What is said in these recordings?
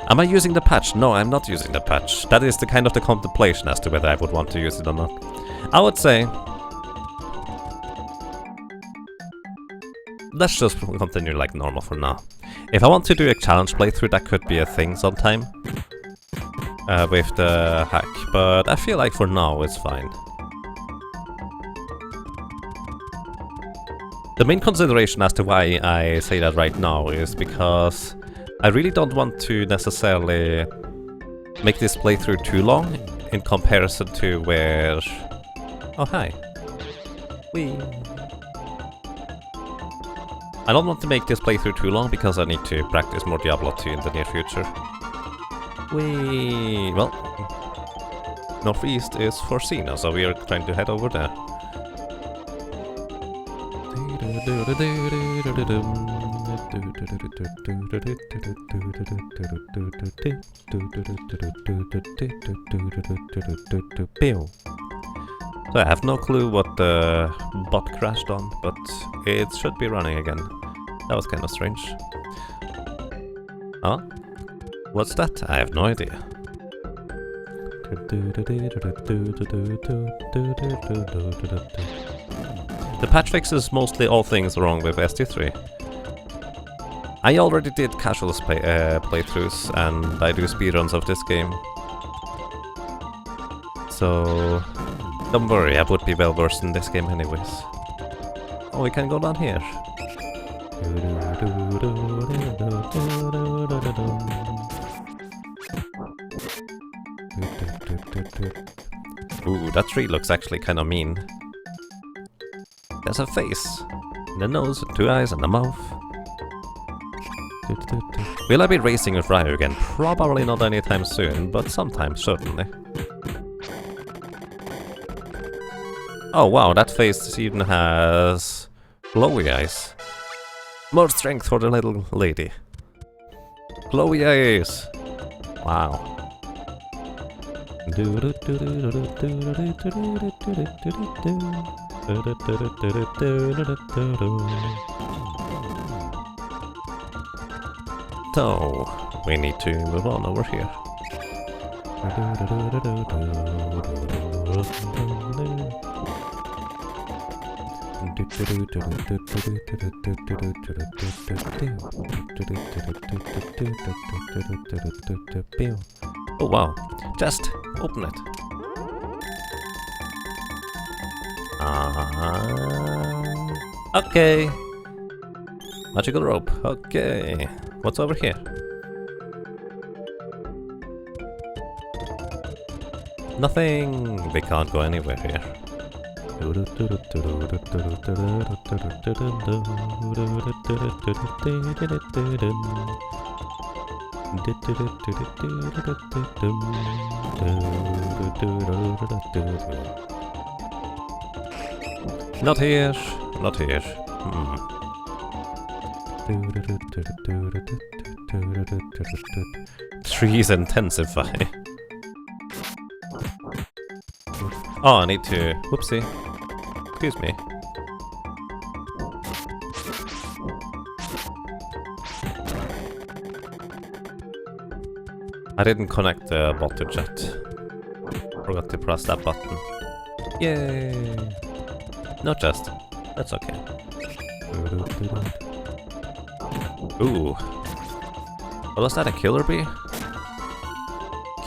Am I using the patch? No, I'm not using the patch. That is the kind of the contemplation as to whether I would want to use it or not. I would say... let's just continue like normal for now. If I want to do a challenge playthrough, that could be a thing sometime. With the hack, but I feel like for now it's fine. The main consideration as to why I say that right now is because I really don't want to necessarily make this playthrough too long in comparison to where... oh, hi. Whee. I don't want to make this playthrough too long because I need to practice more Diablo 2 in the near future. Whee. Well, northeast is Forcina, so we are trying to head over there. So I have no clue what the bot crashed on, but it should be running again. That was kind of strange. Huh? What's that? I have no idea. The patch fixes mostly all things wrong with ST3. I already did casual playthroughs, and I do speedruns of this game. So... don't worry, I would be well versed in this game anyways. Oh, we can go down here. Ooh, that tree looks actually kinda mean. There's a face, and a nose, and 2 eyes, and a mouth. Will I be racing with Ryu again? Probably not anytime soon, but sometime certainly. Oh wow, that face even has glowy eyes. More strength for the little lady. Glowy eyes! Wow. So, we need to move on over here. Oh wow, just open it. Okay. Magical rope, okay. What's over here? Nothing. We can't go anywhere here. Not here, not here. Trees intensify. Oh, I need to... whoopsie. Excuse me. I didn't connect the bot to chat. Forgot to press that button. Yay! No chest. That's okay. Ooh. Was that a killer bee?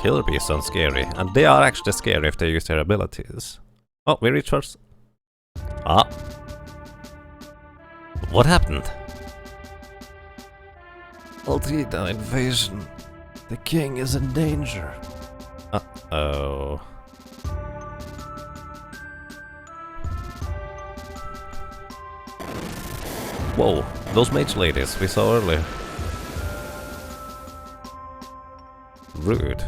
Killer bees sound scary, and they are actually scary if they use their abilities. Oh, we reach first. Ah. What happened? Ultra invasion. The king is in danger. Uh-oh. Whoa, those mage ladies we saw earlier. Rude.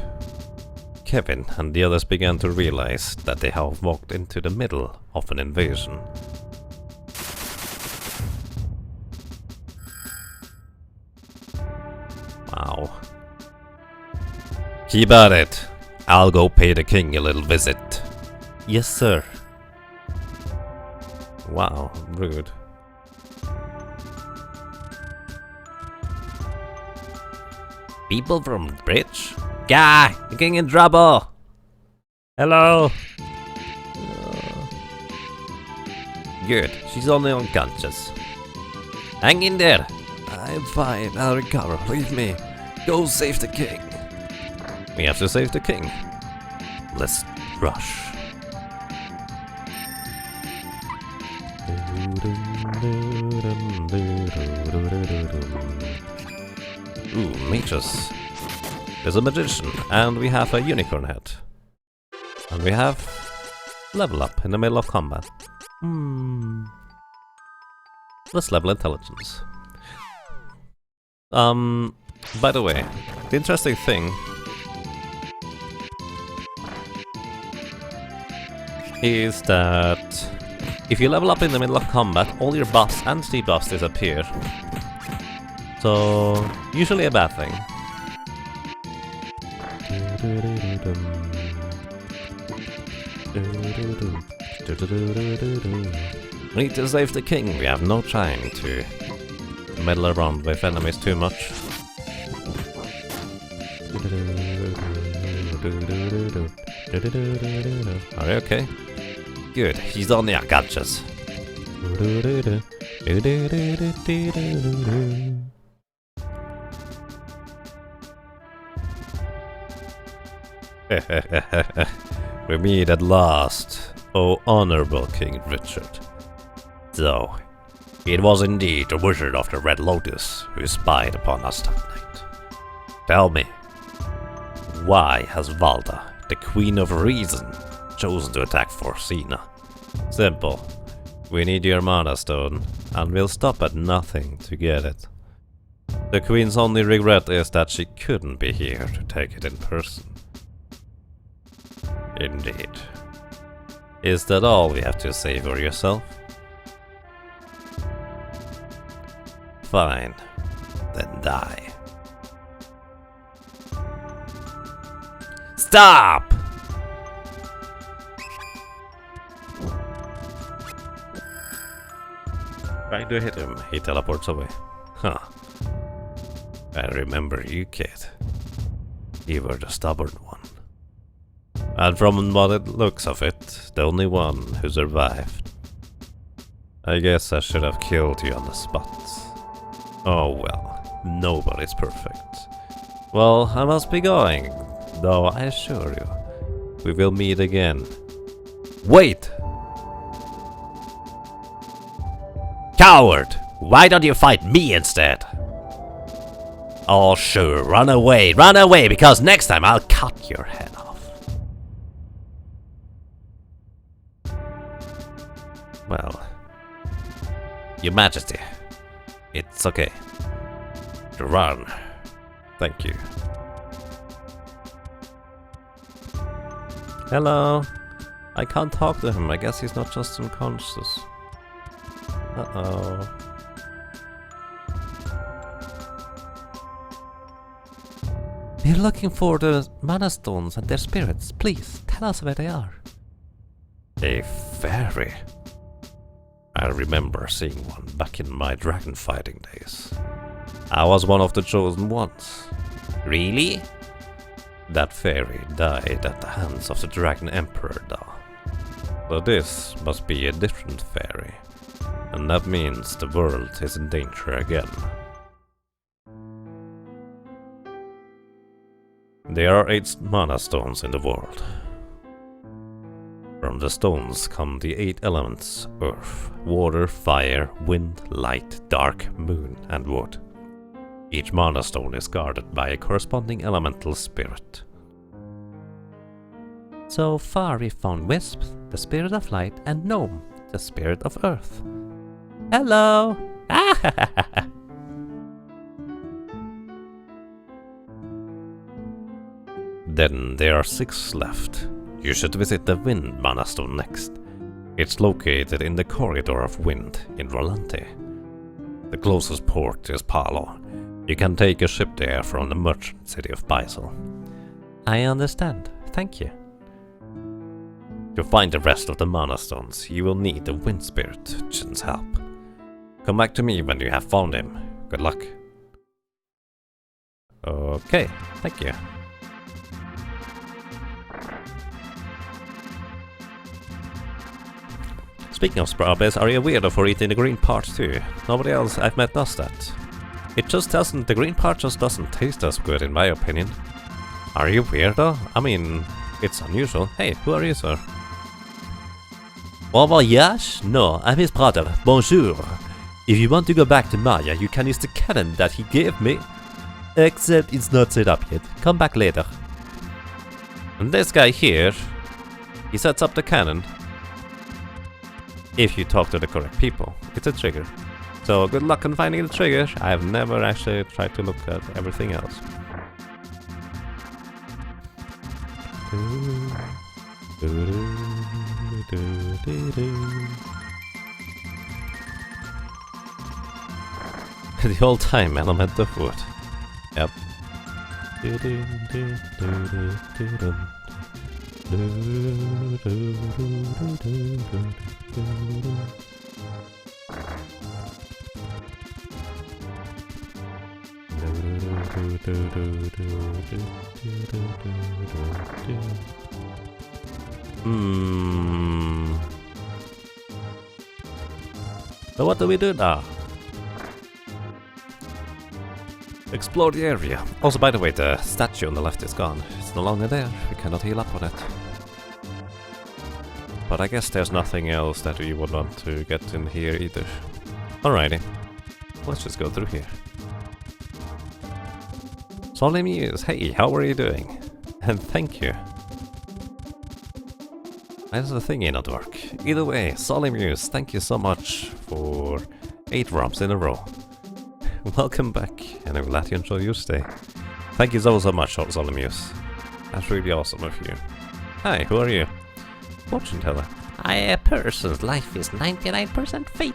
Kevin and the others began to realize that they have walked into the middle of an invasion. Wow. Keep at it. I'll go pay the king a little visit. Yes, sir. Wow, rude. People from the bridge? Guy, you're getting in trouble! Hello? Good, she's only unconscious. Hang in there! I'm fine, I'll recover, leave me. Go save the king. We have to save the king. Let's rush. Ooh, mages. There's a magician, and we have a unicorn head. And we have level up in the middle of combat. Let's level intelligence. By the way, the interesting thing is that if you level up in the middle of combat, all your buffs and debuffs disappear. So, usually a bad thing. We need to save the king, we have no time to meddle around with enemies too much. Are you okay? Good, he's on the unconscious. We meet at last, O honorable King Richard. So, it was indeed the Wizard of the Red Lotus who spied upon us that night. Tell me, why has Valda, the Queen of Reason, chosen to attack Forsina? Simple. We need your Mana Stone, and we'll stop at nothing to get it. The Queen's only regret is that she couldn't be here to take it in person. Indeed. Is that all we have to say for yourself? Fine. Then die. Stop! Trying to hit him, he teleports away. Huh. I remember you, kid. You were the stubborn one. And from what it looks of it, the only one who survived. I guess I should have killed you on the spot. Oh well, nobody's perfect. Well, I must be going, though I assure you, we will meet again. Wait! Coward! Why don't you fight me instead? Oh sure, run away, because next time I'll cut your head off. Well, Your Majesty, it's okay. To run. Thank you. Hello. I can't talk to him. I guess he's not just unconscious. Uh-oh. We're looking for the mana stones and their spirits. Please, tell us where they are. A fairy. I remember seeing one back in my dragon fighting days. I was one of the chosen ones. Really? That fairy died at the hands of the Dragon Emperor, though. So this must be a different fairy. And that means the world is in danger again. There are 8 mana stones in the world. From the stones come the 8 elements: earth, water, fire, wind, light, dark, moon, and wood. Each mana stone is guarded by a corresponding elemental spirit. So far we found Wisp, the spirit of light, and Gnome, the spirit of earth. Hello! Then there are 6 left. You should visit the Wind Mana Stone next. It's located in the Corridor of Wind in Rante. The closest port is Palo. You can take a ship there from the merchant city of Baisel. I understand. Thank you. To find the rest of the Mana Stones, you will need the Wind Spirit, Jin's help. Come back to me when you have found him. Good luck. Okay, thank you. Speaking of strawberries, are you a weirdo for eating the green part too? Nobody else I've met does that. It just doesn't, the green part just doesn't taste as good in my opinion. Are you weirdo? I mean, it's unusual. Hey, who are you, sir? En voyage? No, I'm his brother. Bonjour. If you want to go back to Maya, you can use the cannon that he gave me. Except it's not set up yet. Come back later. And this guy here, he sets up the cannon. If you talk to the correct people, it's a trigger. So good luck on finding the trigger. I've never actually tried to look at everything else. The whole time element of wood. Yep. So what do we do now? Explore the area. Also, by the way, the statue on the left is gone. It's no longer there. We cannot heal up on it. But I guess there's nothing else that we would want to get in here either. Alrighty. Let's just go through here. Solly Muse, hey, how are you doing? And thank you. Why does the thingy not work? Either way, Solly Muse, thank you so much for 8 ROMs in a row. Welcome back, and I'm glad you enjoy your stay. Thank you so much, Solly Muse. That's really awesome of you. Hi, who are you? Fortune teller. A person's life is 99% fate.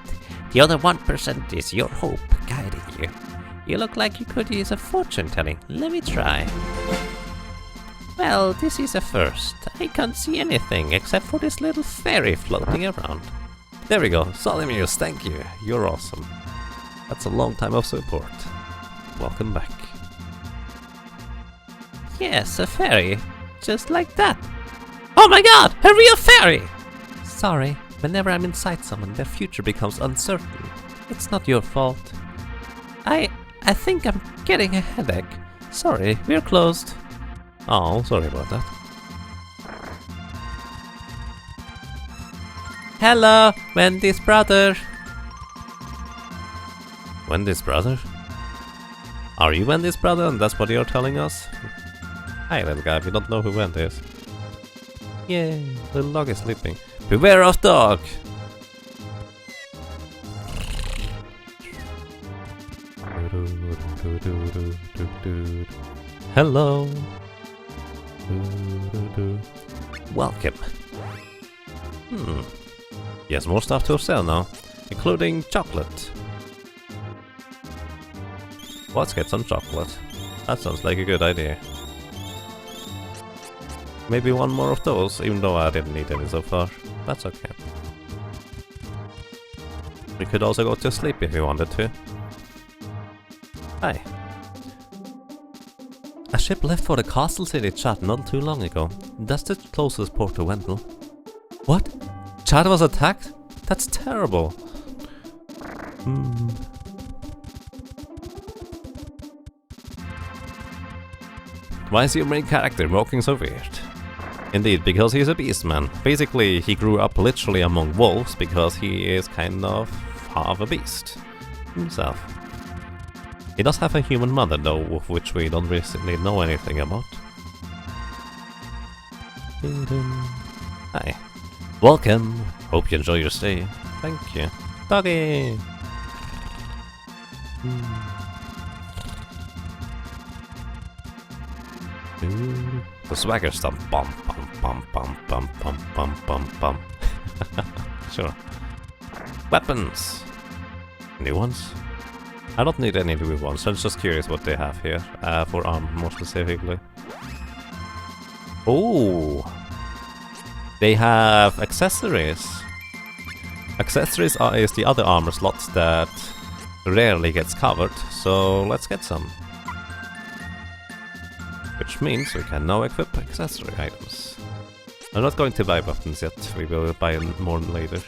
The other 1% is your hope guiding you. You look like you could use a fortune telling. Let me try. Well, this is a first. I can't see anything except for this little fairy floating around. There we go. Solly Muse, thank you. You're awesome. That's a long time of support. Welcome back. Yes, a fairy. Just like that. Oh my god! A real fairy! Sorry, whenever I'm inside someone, their future becomes uncertain. It's not your fault. I think I'm getting a headache. Sorry, we're closed. Oh, sorry about that. Hello, Wendy's brother. Wendy's brother? Are you Wendy's brother and that's what you're telling us? Hi little guy, we don't know who Wendy is. Yay, little dog is sleeping. Beware of dog! Hello! Welcome. He has more stuff to sell now, including chocolate. Let's get some chocolate. That sounds like a good idea. Maybe one more of those, even though I didn't need any so far. That's okay. We could also go to sleep if we wanted to. Hi. A ship left for the castle city Chat not too long ago. That's the closest port to Wendell. What? Chat was attacked? That's terrible. Why is your main character walking so weird? Indeed, because he's a beast man. Basically, he grew up literally among wolves because he is kind of half a beast himself. He does have a human mother though, of which we don't really know anything about. Hi. Welcome. Hope you enjoy your stay. Thank you. Doggy! The swagger stomp. Bum bum bum bum bum bum bum bum bum. Sure. Weapons! New ones? I don't need any new ones, I'm just curious what they have here. For armor more specifically. Oh! They have accessories. Accessories is the other armor slots that rarely gets covered, so let's get some. which means we can now equip accessory items. I'm not going to buy weapons yet, we will buy more later.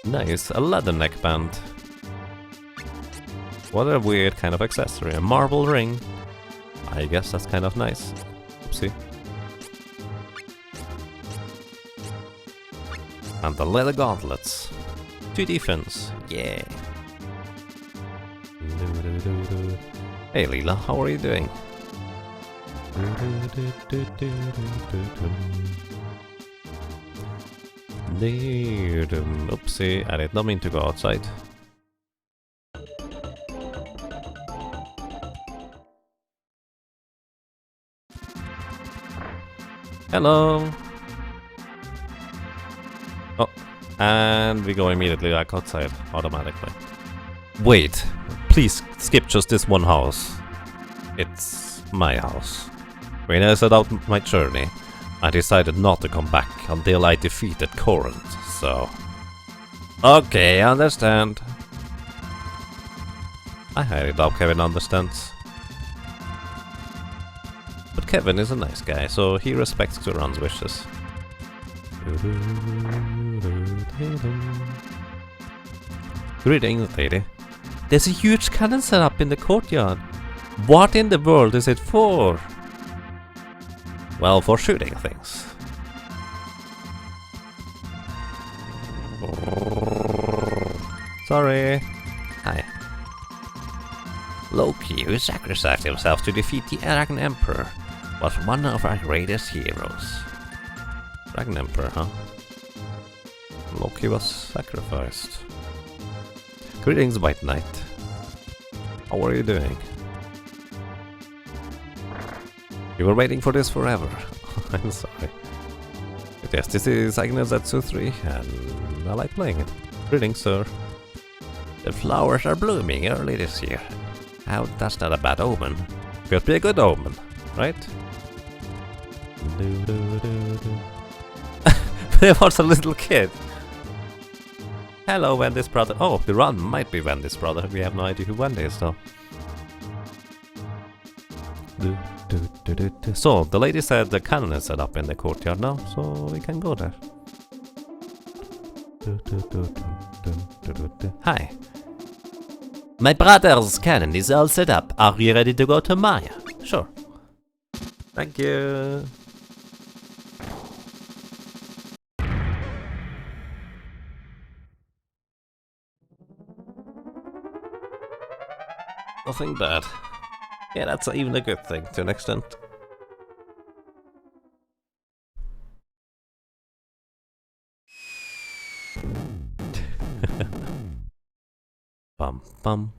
Nice, a leather neckband. What a weird kind of accessory, a marble ring. I guess that's kind of nice. Oopsie. And the leather gauntlets. 2 defense, yeah. Hey Leela, how are you doing? Oopsie, I did not mean to go outside. Hello! Oh, and we go immediately back outside, automatically. Wait, please skip just this one house. It's my house. When I set out my journey, I decided not to come back until I defeated Corinth, so... Okay, I understand. I highly doubt Kevin understands. But Kevin is a nice guy, so he respects Kuran's wishes. Greetings, lady. There's a huge cannon set up in the courtyard. What in the world is it for? Well, for shooting things. Sorry. Hi. Loki, who sacrificed himself to defeat the Dragon Emperor, was one of our greatest heroes. Dragon Emperor, huh? Loki was sacrificed. Greetings, White Knight. How are you doing? You were waiting for this forever. I'm sorry. But yes, this is Seiken Densetsu 3, and I like playing it. Greetings, sir. The flowers are blooming early this year. How that's not a bad omen. Could be a good omen, right? There was a little kid. Hello, Wendy's brother. Oh, the run might be Wendy's brother. We have no idea who Wendy is, though. So, the lady said the cannon is set up in the courtyard now, so we can go there. Hi. My brother's cannon is all set up. Are you ready to go to Maya? Sure. Thank you. Nothing bad. Yeah, that's even a good thing to an extent. Bum bum.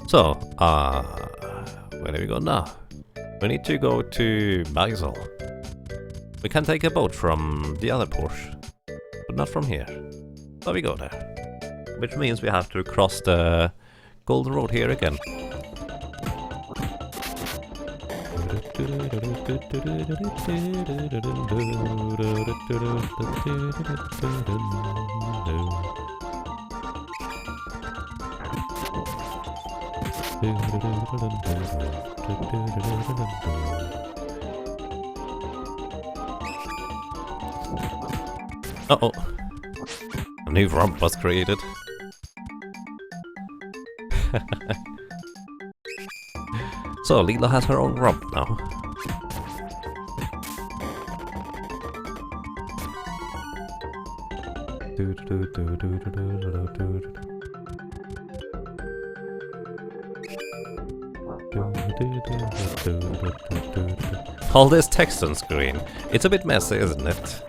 So, where do we go now? We need to go to Basel. We can take a boat from the other Porsche, but not from here. So we go there. Which means we have to cross the Golden Road here again. Uh-oh. A new ramp was created. So, Leela has her own ramp now. All this text on screen. It's a bit messy, isn't it?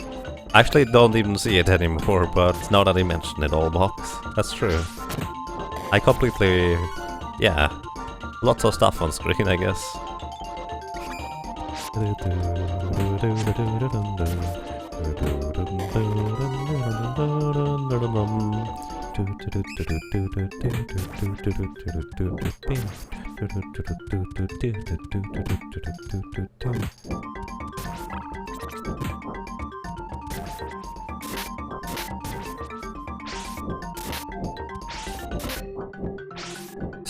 I actually don't even see it anymore, but now that I mention it, all box. That's true. I completely... yeah. Lots of stuff on screen, I guess.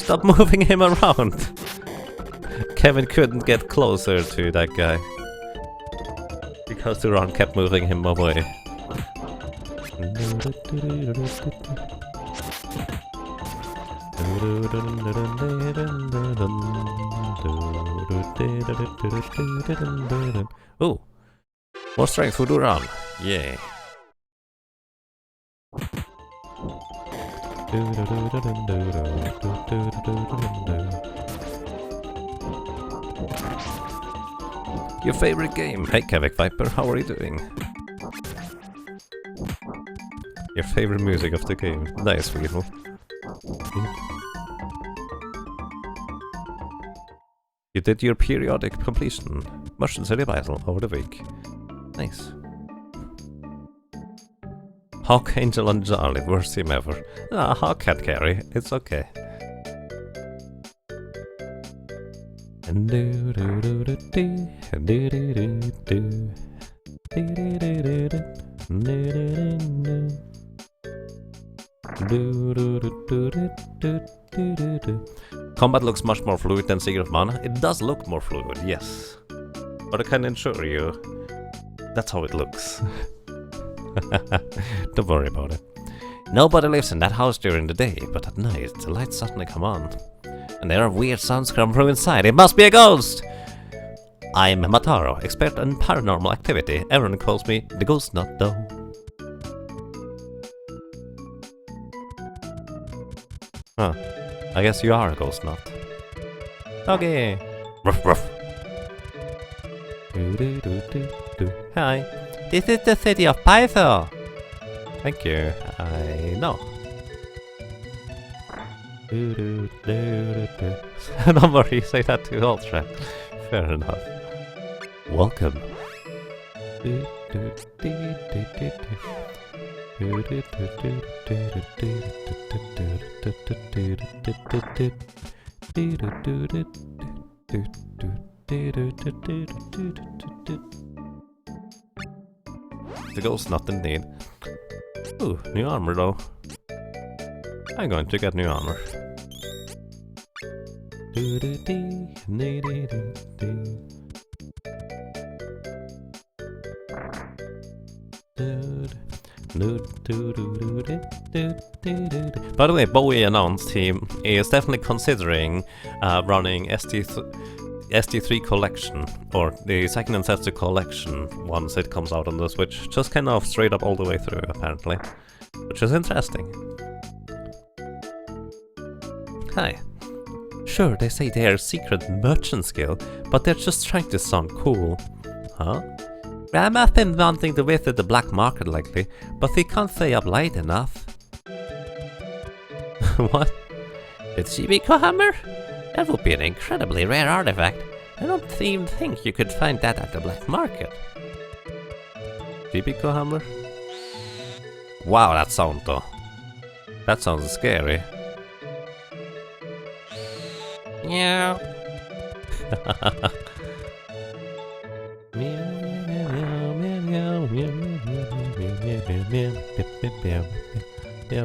Stop moving him around! Kevin couldn't get closer to that guy. Because the Ron kept moving him away. Ooh! More strength for Duran! Yeah! Your favorite game? Hey Kevik Viper, how are you doing? Your favorite music of the game? Nice, Weevil. You did your periodic completion. Mushroom City Battle over the week. Nice. Hawk, Angel and Charlie, worst team ever. Ah, Hawk can't carry, it's okay. Combat looks much more fluid than Secret of Mana. It does look more fluid, yes. But I can assure you, that's how it looks. Don't worry about it. Nobody lives in that house during the day, but at night the lights suddenly come on. And there are weird sounds come from inside. It must be a ghost! I'm Mataro, expert in paranormal activity. Everyone calls me the Ghost Nut though. Huh. I guess you are a ghost nut. Okay. Ruff ruff. Hi. This is the city of Python. Thank you. I know. Don't worry, say that to Ultra. Fair enough. Welcome. The ghost not indeed. Ooh, new armor though. I'm going to get new armor. By the way, Bowie announced he is definitely considering running ST3 collection, or the Seiken Densetsu collection, once it comes out on the Switch. Just kind of straight up all the way through, apparently. Which is interesting. Hi. Sure, they say they are secret merchant skill, but they're just trying to sound cool. Huh? I have been wanting to visit the black market lately, but they can't stay up late enough. What? The Chibico hammer? That would be an incredibly rare artifact. I don't even think you could find that at the black market. Chibico hammer? Wow, that sound though. That sounds scary. Yeah. Meow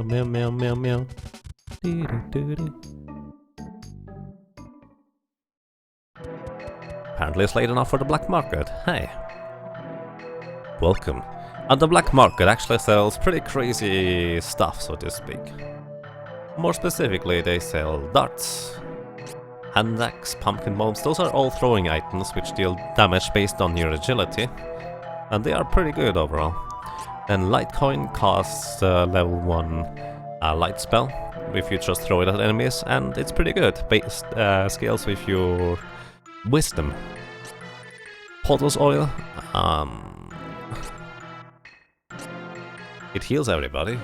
meow meow meow meow. Apparently it's late enough for the black market. Hey. Welcome. And the black market actually sells pretty crazy stuff, so to speak. More specifically, they sell darts, hand axe, pumpkin bombs. Those are all throwing items which deal damage based on your agility. And they are pretty good overall. Then Litecoin costs level 1 light spell if you just throw it at enemies, and it's pretty good. Scales with your wisdom. Potos oil. It heals everybody.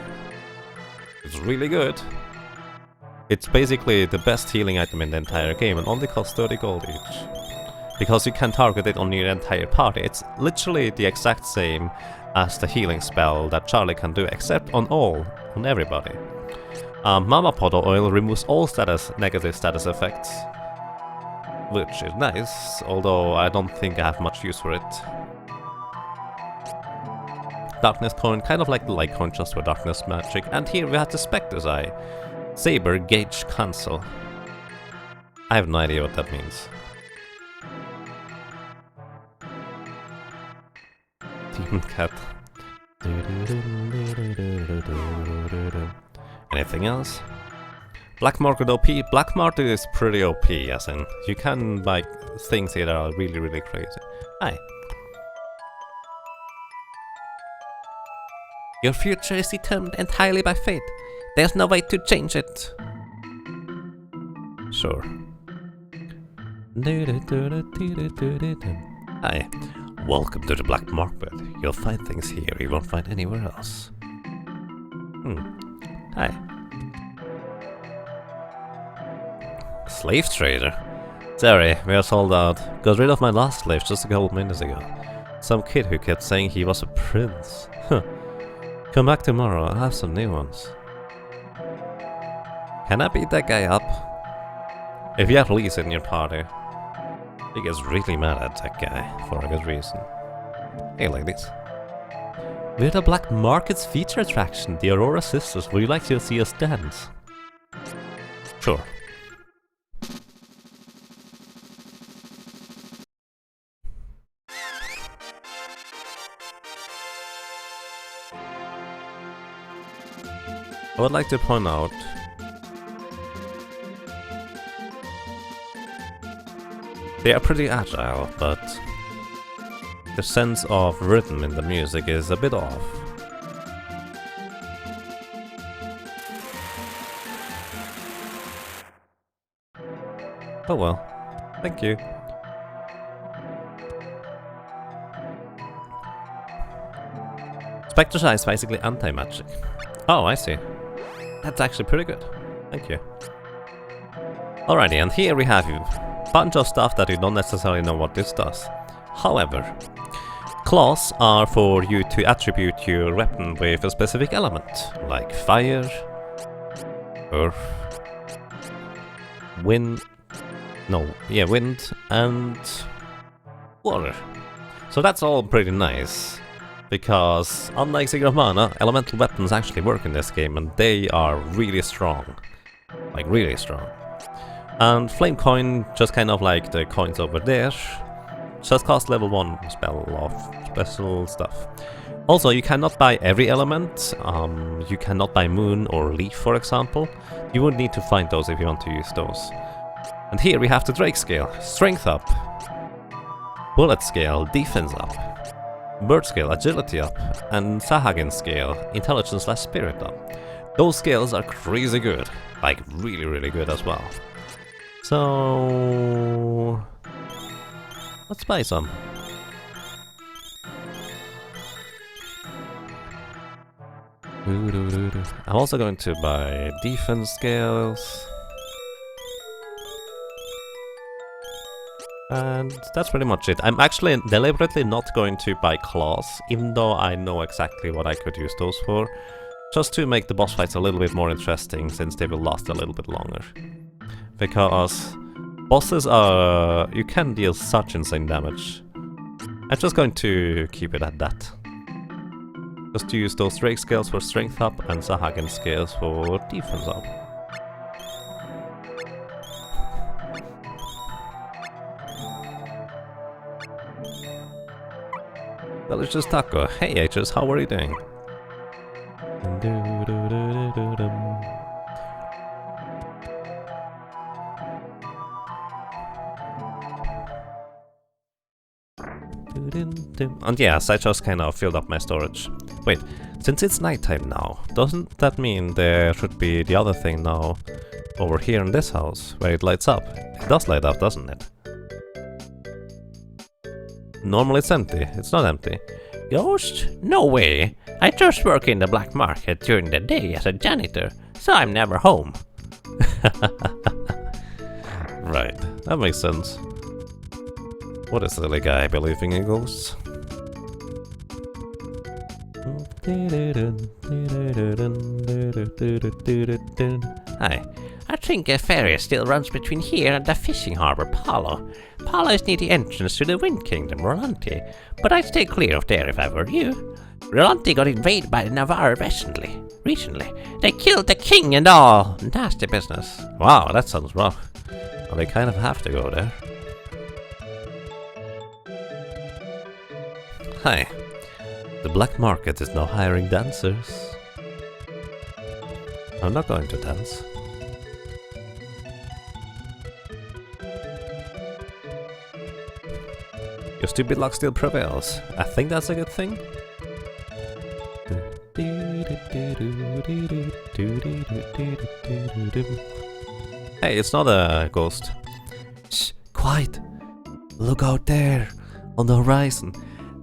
It's really good. It's basically the best healing item in the entire game and only costs 30 gold each. Because you can target it on your entire party. It's literally the exact same as the healing spell that Charlie can do, except on everybody. Mama Poto oil removes all negative status effects, which is nice, although I don't think I have much use for it. Darkness coin, kind of like the light coin, just for darkness magic. And here we have the Spectre's Eye. Saber Gauge Cancel. I have no idea what that means. Demon cat. Anything else? Black market OP? Black market is pretty OP, as in, you can buy things here that are really, really crazy. Hi. Your future is determined entirely by fate. There's no way to change it. Sure. Hi. Welcome to the black market. You'll find things here you won't find anywhere else. Hi. Slave trader? Sorry, we are sold out. Got rid of my last slave just a couple minutes ago. Some kid who kept saying he was a prince. Huh. Come back tomorrow, I'll have some new ones. Can I beat that guy up? If you have Lisa in your party, he gets really mad at that guy for a good reason. Hey ladies. We're the Black Market's feature attraction, the Aurora Sisters. Would you like to see us dance? Sure. I would like to point out they are pretty agile, but the sense of rhythm in the music is a bit off. Oh well, thank you. Spectre's Eye is basically anti-magic. Oh, I see. That's actually pretty good. Thank you. Alrighty, and here we have a bunch of stuff that you don't necessarily know what this does. However, claws are for you to attribute your weapon with a specific element, like fire, earth, wind, wind and water. So that's all pretty nice. Because, unlike Secret of Mana, elemental weapons actually work in this game, and they are really strong. Like, really strong. And Flame Coin, just kind of like the coins over there, just cost level 1 spell of special stuff. Also, you cannot buy every element. You cannot buy Moon or Leaf, for example. You would need to find those if you want to use those. And here we have the Drake scale. Strength up. Bullet scale, defense up. Bird scale, agility up, and Sahagin scale, intelligence/spirit up. Those scales are crazy good, like really, really good as well. So let's buy some. I'm also going to buy defense scales. And that's pretty much it. I'm actually deliberately not going to buy claws, even though I know exactly what I could use those for. Just to make the boss fights a little bit more interesting, since they will last a little bit longer. Because bosses are... you can deal such insane damage. I'm just going to keep it at that. Just to use those Drake scales for strength up and Sahagin scales for defense up. Delicious Taco. Hey H's, how are you doing? And yes, I just kind of filled up my storage. Wait, since it's nighttime now, doesn't that mean there should be the other thing now over here in this house, where it lights up? It does light up, doesn't it? Normally it's empty. It's not empty. Ghost? No way. I just work in the black market during the day as a janitor, so I'm never home. Right, that makes sense. What a silly guy believing in ghosts. Hi. I think a ferry still runs between here and the fishing harbor, Palo. Palo is near the entrance to the Wind Kingdom, Rante, but I'd stay clear of there if I were you. Rante got invaded by the Navarre recently. They killed the king and all. Nasty business. Wow, that sounds rough. Well, they kind of have to go there. Hi. The black market is now hiring dancers. I'm not going to dance. Your stupid luck still prevails. I think that's a good thing. Hey, it's not a ghost. Shh, quiet. Look out there, on the horizon.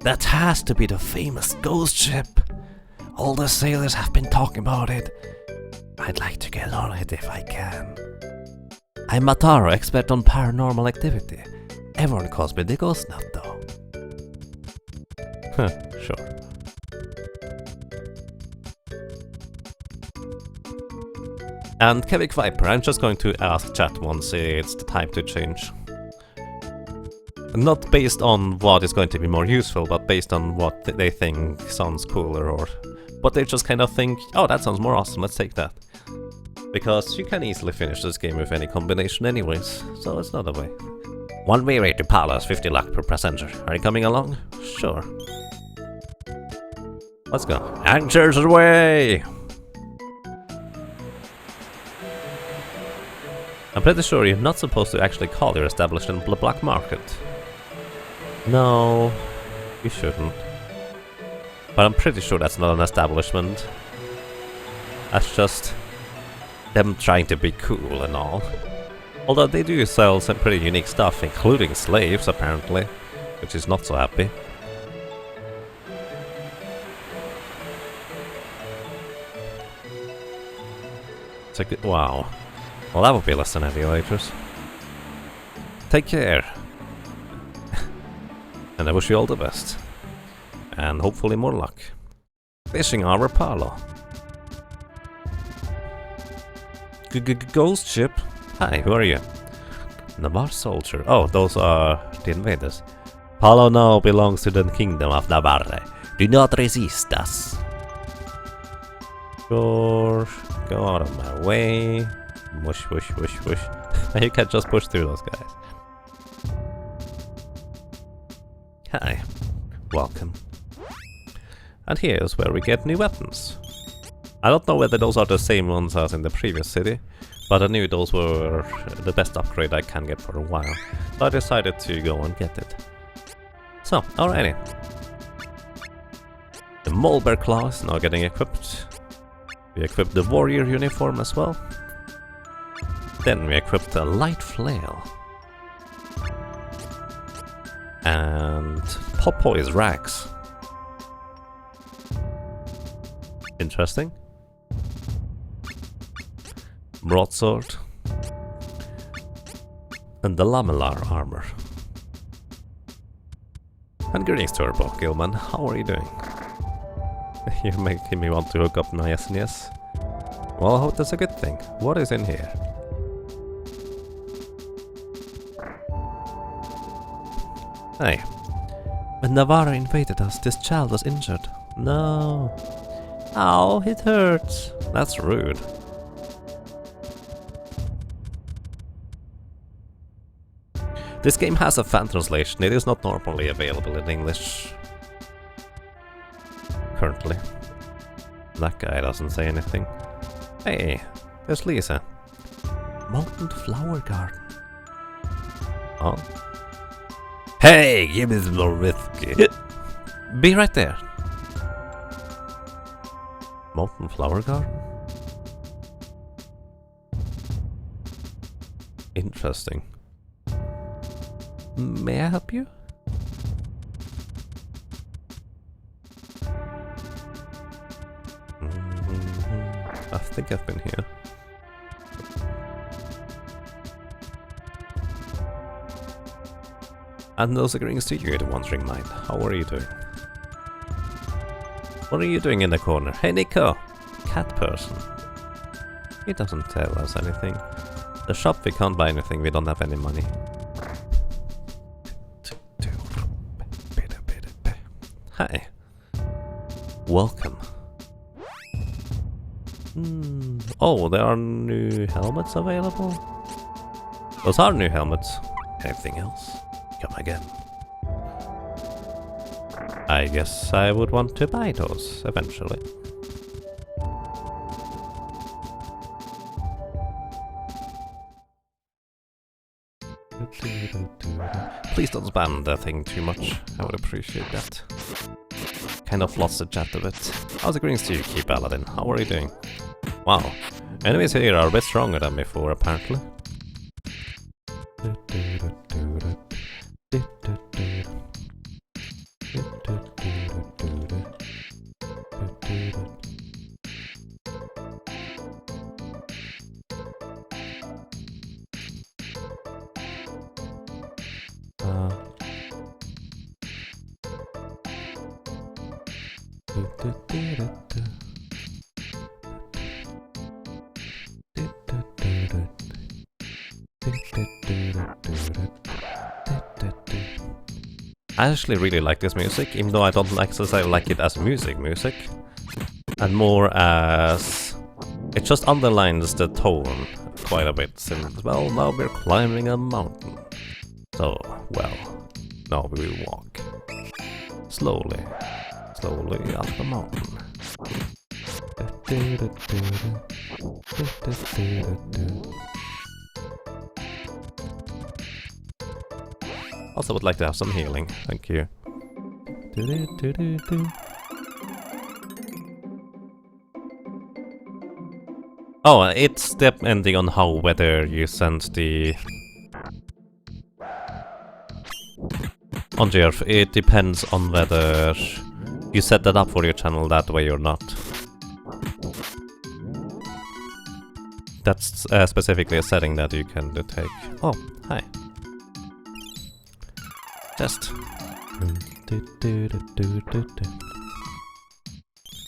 That has to be the famous ghost ship. All the sailors have been talking about it. I'd like to get on it if I can. I'm Mataro, expert on paranormal activity. Everyone calls me the Ghost Nut, though. Huh, sure. And Kevik Viper, I'm just going to ask chat once it's the time to change. Not based on what is going to be more useful, but based on what they think sounds cooler, or what they just kind of think, oh, that sounds more awesome, let's take that. Because you can easily finish this game with any combination anyways, so it's not a way. 1 way rate to Palos, 50 luck per passenger. Are you coming along? Sure. Let's go. Anchors away! I'm pretty sure you're not supposed to actually call your establishment the black market. No, you shouldn't. But I'm pretty sure that's not an establishment. That's just them trying to be cool and all. Although they do sell some pretty unique stuff, including slaves apparently, which is not so happy. It's a good, wow. Well, that would be less than emulators. Take care. And I wish you all the best. And hopefully more luck. Fishing Harbor Palo. Ghost ship? Hi, who are you? Navarre soldier. Oh, those are the invaders. Palo now belongs to the kingdom of Navarre. Do not resist us. Sure. Go out of my way. Whoosh, whoosh, whoosh, whoosh. You can't just push through those guys. Hi. Welcome. And here's where we get new weapons. I don't know whether those are the same ones as in the previous city, but I knew those were the best upgrade I can get for a while, so I decided to go and get it. So, alrighty. The Mulber Claw is now getting equipped. We equipped the warrior uniform as well. Then we equipped the light flail. And Popoy's rags. Interesting. Broadsword. And the lamellar armor. And greetings, Turbo Gilman. How are you doing? You're making me want to hook up my SNES. Well, I hope that's a good thing. What is in here? Hey. When Navarre invaded us, this child was injured. No. Ow, it hurts. That's rude. This game has a fan translation. It is not normally available in English. Currently. That guy doesn't say anything. Hey, there's Lisa. Mountain Flower Garden. Oh. Hey, give me some more whiskey. Be right there. Mountain Flower Garden? Interesting. May I help you? I think I've been here. And those are greetings to you, the Wandering Mind. How are you doing? What are you doing in the corner? Hey, Nico! Cat person. He doesn't tell us anything. The shop, we can't buy anything, we don't have any money. Hi. Welcome. Oh, there are new helmets available? Those are new helmets. Anything else? Come again. I guess I would want to buy those eventually. Please don't spam the thing too much. I would appreciate that. Kind of lost the chat a bit. How's it going to you, Keep Paladin? How are you doing? Wow. Enemies here are a bit stronger than before, apparently. I actually really like this music, even though I don't necessarily like it as music, and more as it just underlines the tone quite a bit. Since, well, now we're climbing a mountain, so well, now we will walk slowly up the mountain. Also would like to have some healing, thank you. Oh, it's depending on how whether you send the... On GF, it depends on whether you set that up for your channel that way or not. That's specifically a setting that you can take. Oh, hi. Just.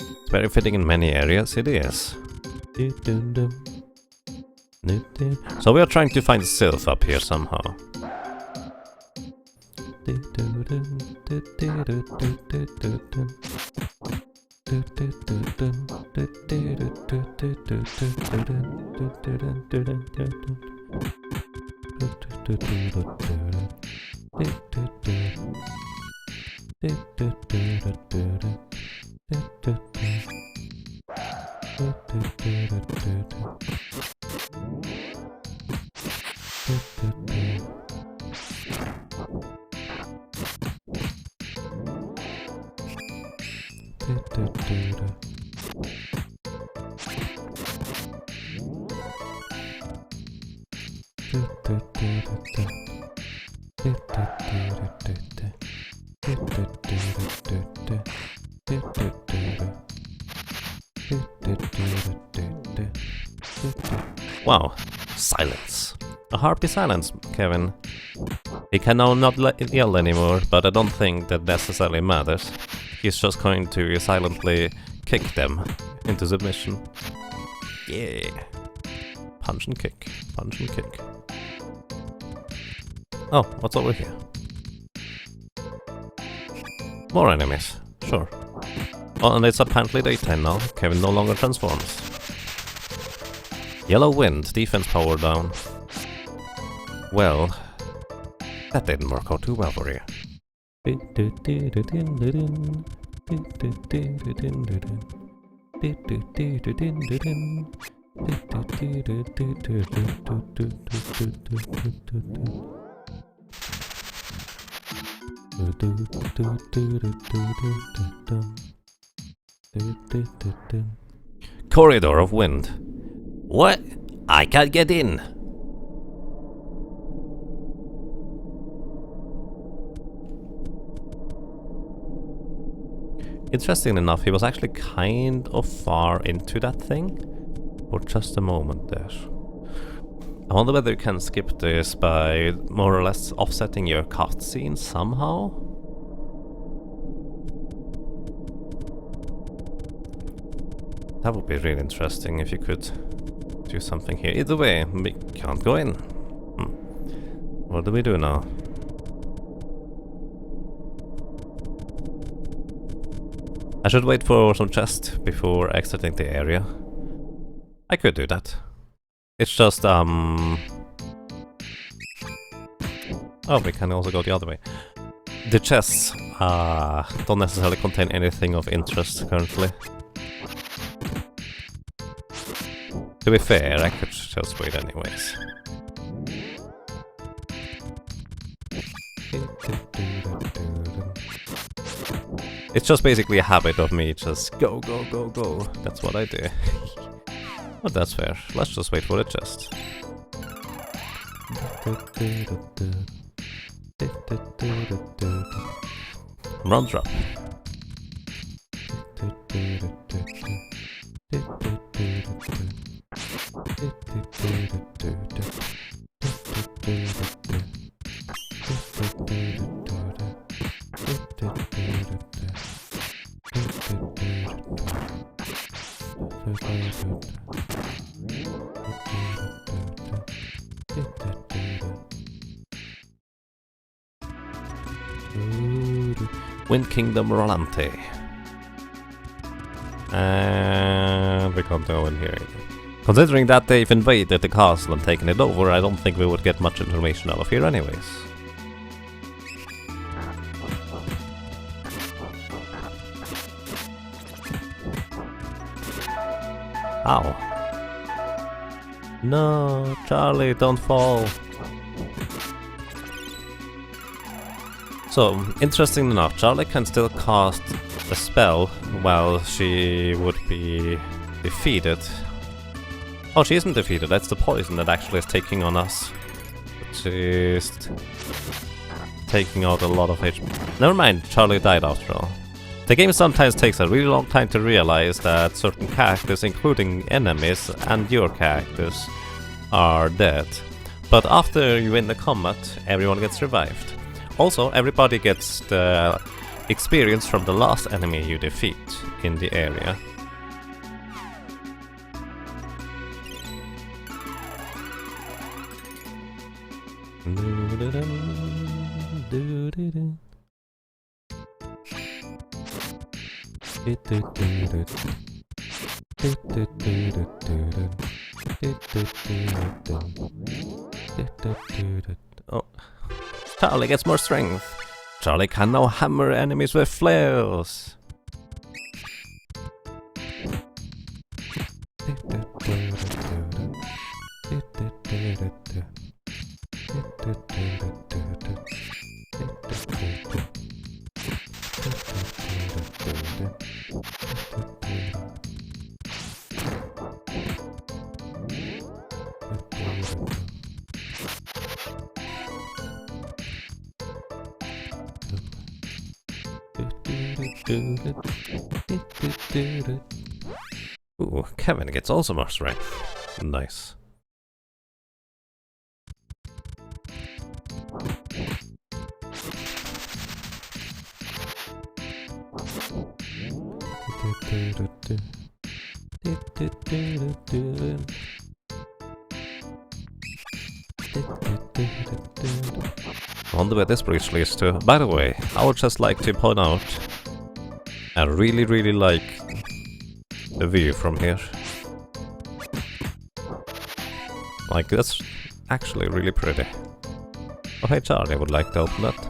It's very fitting in many areas, it is. So we are trying to find Sylph up here somehow. Wow, silence. A harpy silence, Kevin. He can now not yell anymore, but I don't think that necessarily matters. He's just going to silently kick them into submission. Yeah. Punch and kick, punch and kick. Oh, what's over here? More enemies, sure. Oh, and it's apparently daytime now. Kevin no longer transforms. Yellow wind, defense power down. Well, that didn't work out too well for you. Corridor of wind. What? I can't get in. Interesting enough, he was actually kind of far into that thing for just a moment there. I wonder whether you can skip this by more or less offsetting your cutscene somehow? That would be really interesting if you could do something here. Either way, we can't go in. What do we do now? I should wait for some chest before exiting the area. I could do that. It's just, Oh, we can also go the other way. The chests don't necessarily contain anything of interest currently. To be fair, I could just wait anyways. It's just basically a habit of me just go, go, go, go. That's what I do. But that's fair. Let's just wait for the chest. Run drop. Wind Kingdom Rante. And we can't go in here. Considering that they've invaded the castle and taken it over, I don't think we would get much information out of here anyways. Ow. No, Charlie, don't fall. So, interesting enough, Charlie can still cast a spell while she would be defeated. Oh, she isn't defeated, that's the poison that actually is taking on us. Which is taking out a lot of HP. Never mind, Charlie died after all. The game sometimes takes a really long time to realize that certain characters, including enemies and your characters, are dead. But after you win the combat, everyone gets revived. Also, everybody gets the experience from the last enemy you defeat in the area. Oh. Charlie gets more strength. Charlie can now hammer enemies with flails. Ooh, Kevin gets also more strength. Nice. I wonder where this bridge leads to. By the way, I would just like to point out I really like the view from here. Like, that's actually really pretty. Oh hey Charlie, would like to open that.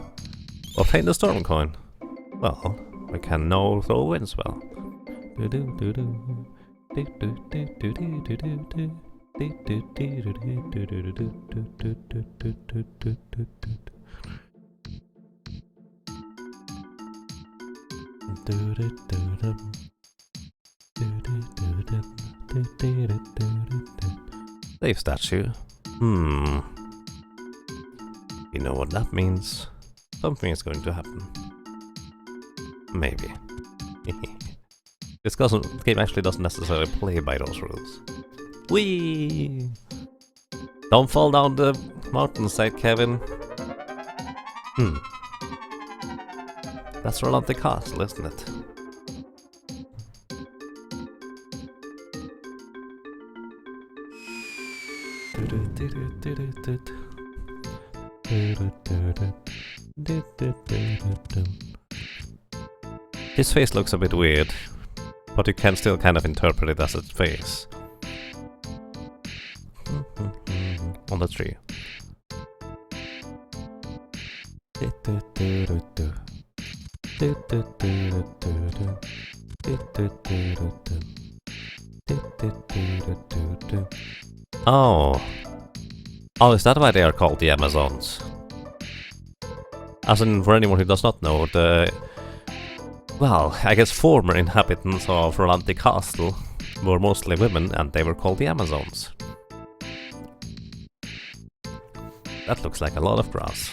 Obtain the storm coin. Well, we can now throw a wind spell. Save statue. You know what that means? Something is going to happen. Maybe. This game actually doesn't necessarily play by those rules. Whee! Don't fall down the mountainside, Kevin. That's Rante Castle, isn't it? His face looks a bit weird, but you can still kind of interpret it as a face. On the tree. Oh. Oh, is that why they are called the Amazons? As in, for anyone who does not know, well, I guess former inhabitants of Rante Castle were mostly women, and they were called the Amazons. That looks like a lot of grass.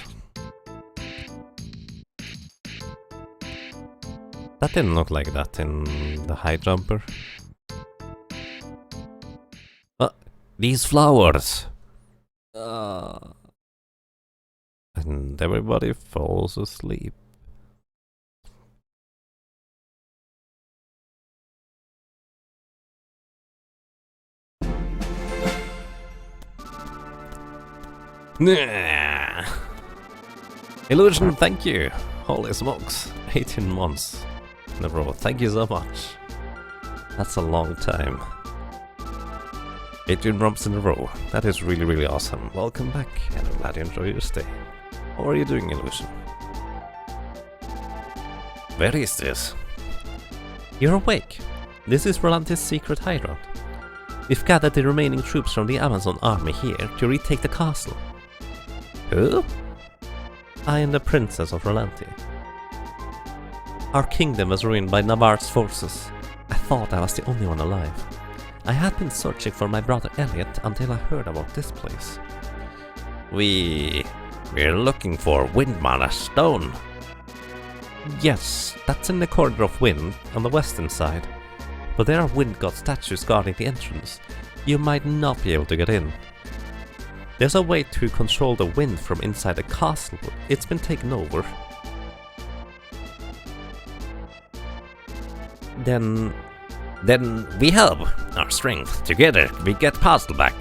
That didn't look like that in the high jumper. These flowers! And everybody falls asleep. Nah. Illusion, thank you. Holy smokes, 18 months in a row. Thank you so much. That's a long time. 18 months in a row. That is really, really awesome. Welcome back, and I'm glad you enjoy your stay. How are you doing, Illusion? Where is this? You're awake. This is Rolante's secret hideout. We've gathered the remaining troops from the Amazon army here to retake the castle. Who? I am the princess of Rolante. Our kingdom was ruined by Navarre's forces. I thought I was the only one alive. I had been searching for my brother Elliot until I heard about this place. We're looking for Windmana Stone. Yes, that's in the corner of Wind, on the western side. But there are wind god statues guarding the entrance. You might not be able to get in. There's a way to control the wind from inside the castle, but it's been taken over. Then we help. Our strength. Together, we get Castle back.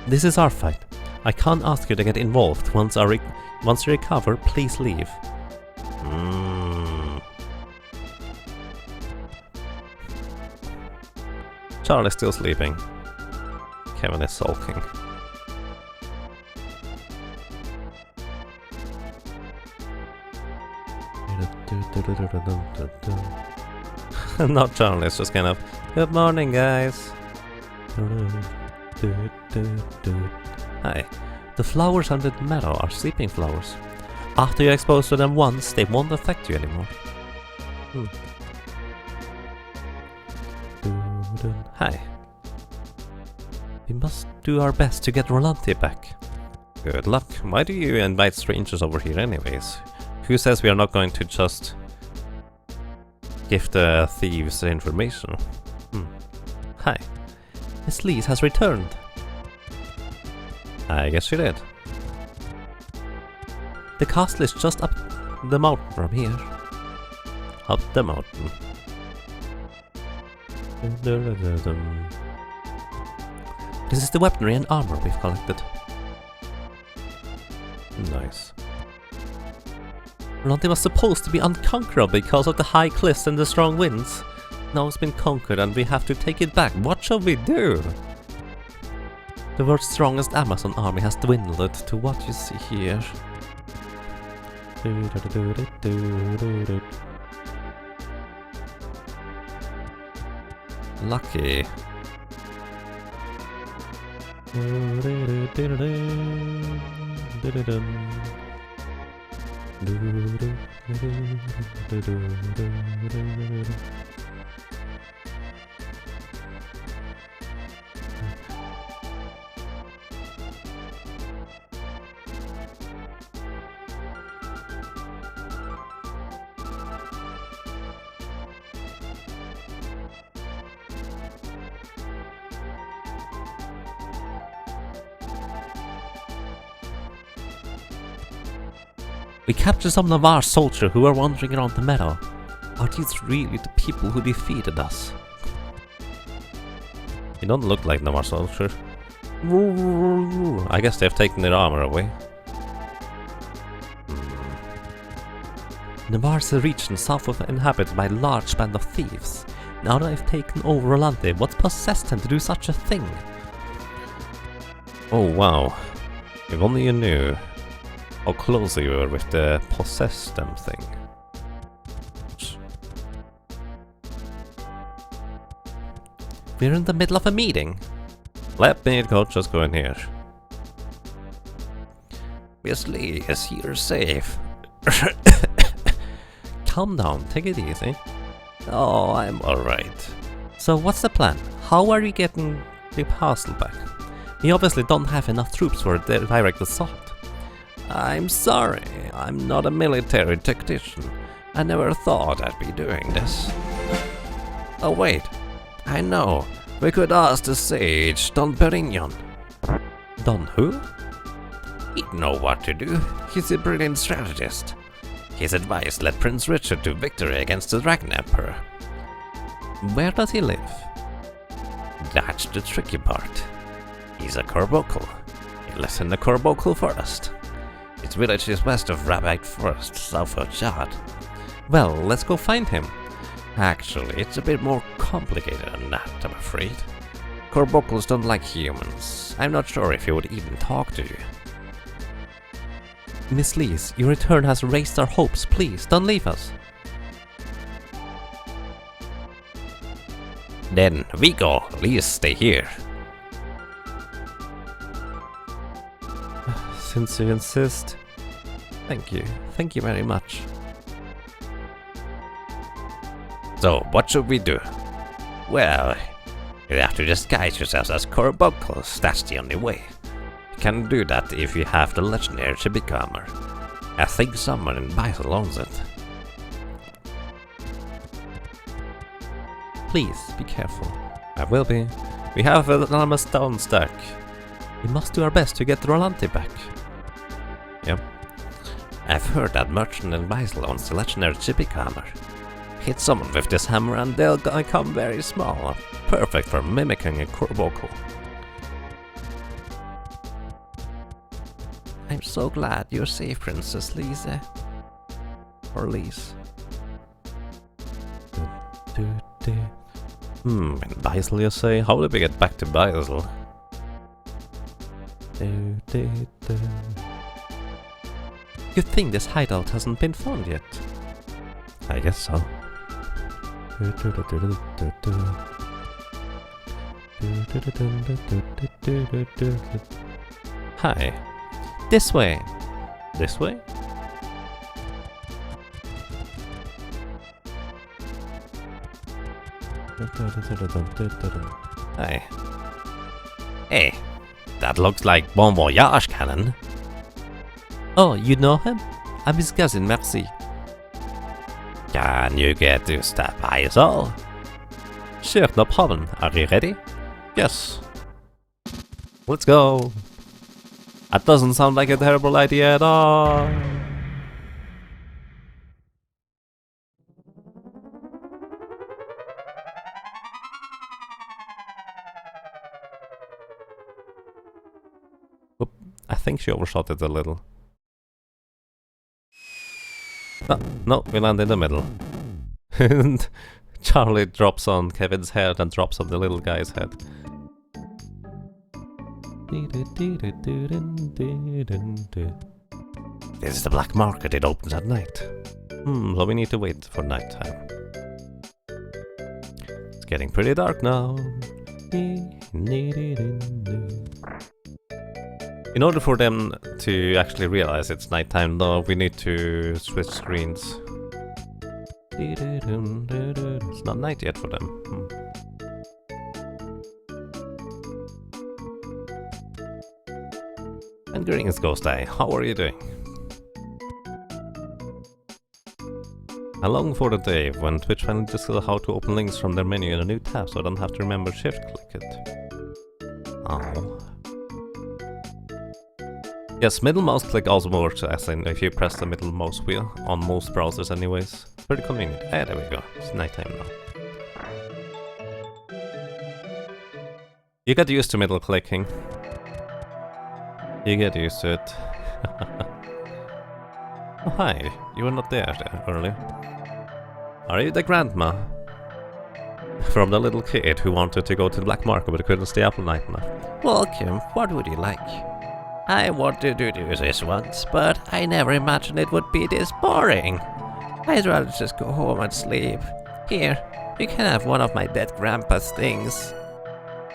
This is our fight. I can't ask you to get involved. Once you recover, please leave. Charlie's still sleeping. Kevin is sulking. Not Charlie's just kind of, good morning, guys. Hi. The flowers under the meadow are sleeping flowers. After you're exposed to them once, they won't affect you anymore. Hi. We must do our best to get Rolante back. Good luck. Why do you invite strangers over here anyways? Who says we are not going to just give the thieves the information? Hi. Miss Lees has returned. I guess she did. The castle is just up the mountain from here. Up the mountain. This is the weaponry and armor we've collected. Nice. Rante was supposed to be unconquerable because of the high cliffs and the strong winds. Now it's been conquered and we have to take it back. What shall we do? The world's strongest Amazon army has dwindled to what you see here. Lucky. We captured some Navarre soldiers who were wandering around the meadow. Are these really the people who defeated us? They don't look like Navarre soldiers. I guess they've taken their armor away. Navarre is a region south of inhabited by a large band of thieves. Now that I've taken over Rolante, what's possessed them to do such a thing? Oh wow. If only you knew. how close you were with the possess them thing. We're in the middle of a meeting. Let me go, just go in here. Miss Lee, you're safe. Calm down, take it easy. Oh, I'm alright. So what's the plan? How are we getting the parcel back? We obviously don't have enough troops for a direct assault. I'm sorry, I'm not a military tactician. I never thought I'd be doing this. Oh wait, I know. We could ask the sage, Don Perignon. Don who? He'd know what to do. He's a brilliant strategist. His advice led Prince Richard to victory against the Dragon Emperor. Where does he live? That's the tricky part. He's a Carbuncle. He lives in the Carbuncle Forest. His village is west of Rabbite Forest, south of Jad. Well, let's go find him. Actually, it's a bit more complicated than that, I'm afraid. Carbuncles don't like humans. I'm not sure if he would even talk to you. Miss Lees, your return has raised our hopes. Please, don't leave us. Then we go. Please stay here. Since you insist. Thank you. Thank you very much. So, what should we do? Well, you have to disguise yourselves as carbuncles. That's the only way. You can do that if you have the legendary Chibic armor. I think someone in Basel owns it. Please, be careful. I will be. We have an enormous stone stack. We must do our best to get Rante back. Yep. I've heard that merchant in Basel owns the legendary Chibic armor. Hit someone with this hammer and they'll become very small. Perfect for mimicking a carbuncle. I'm so glad you're safe, Princess Lise. Or Lise. In Basel you say? How do we get back to Basel? Good thing this hideout hasn't been found yet. I guess so. Hi. This way. This way? Hi. Hey, that looks like Bon Voyage cannon. Oh, you know him? I'm his cousin, merci. Can you get to step by us all? Sure, no problem. Are you ready? Yes. Let's go. That doesn't sound like a terrible idea at all. Oop, I think she overshot it a little. No, we land in the middle. And Charlie drops on Kevin's head and drops on the little guy's head. This is the black market, it opens at night. So we need to wait for nighttime. It's getting pretty dark now. In order for them to actually realize it's nighttime though, we need to switch screens. It's not night yet for them. And greetings, Ghost Eye. How are you doing? I long for the day when Twitch finally discovers how to open links from their menu in a new tab so I don't have to remember shift-click it. Oh. Yes, middle mouse click also works as in if you press the middle mouse wheel, on most browsers anyways. It's pretty convenient. Ah, there we go. It's nighttime now. You get used to middle clicking. You get used to it. Oh hi, you were not there earlier. Are you the grandma? From the little kid who wanted to go to the black market but couldn't stay up all night enough. Welcome, what would you like? I wanted to do this once, but I never imagined it would be this boring. I'd rather just go home and sleep. Here, you can have one of my dead grandpa's things.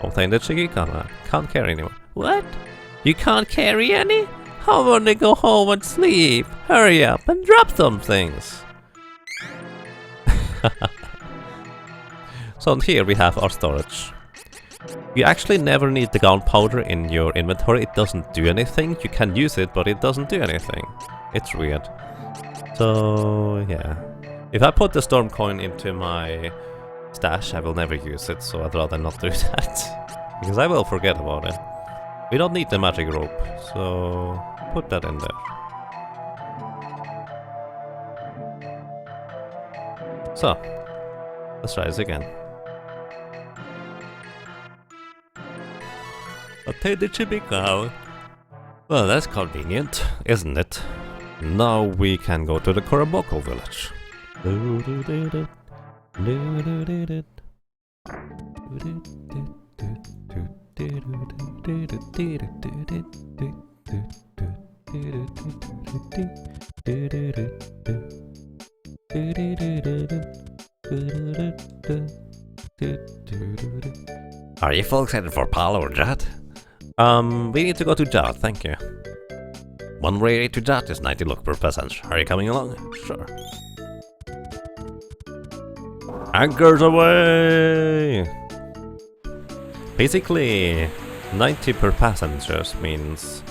Obtain the Chigikana. Can't carry anymore. What? You can't carry any? How about they go home and sleep? Hurry up and drop some things. So here we have our storage. You actually never need the gunpowder in your inventory. It doesn't do anything. You can use it, but it doesn't do anything. It's weird. So yeah. If I put the storm coin into my stash, I will never use it, so I'd rather not do that. Because I will forget about it. We don't need the magic rope, so put that in there. So, let's try this again. Obtain the Chibikao. Well, that's convenient, isn't it? Now we can go to the Koroboko village. Are you folks headed for Palo or Jat? We need to go to Jad, thank you. One way to Jat is 90 look per passenger. Are you coming along? Sure. Anchors away! Basically, 90 per passengers means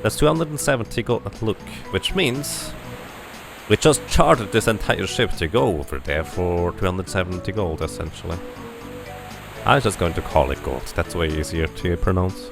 that's 270 gold. Look, which means we just chartered this entire ship to go over there for 270 gold, essentially. I was just going to call it gold, that's way easier to pronounce.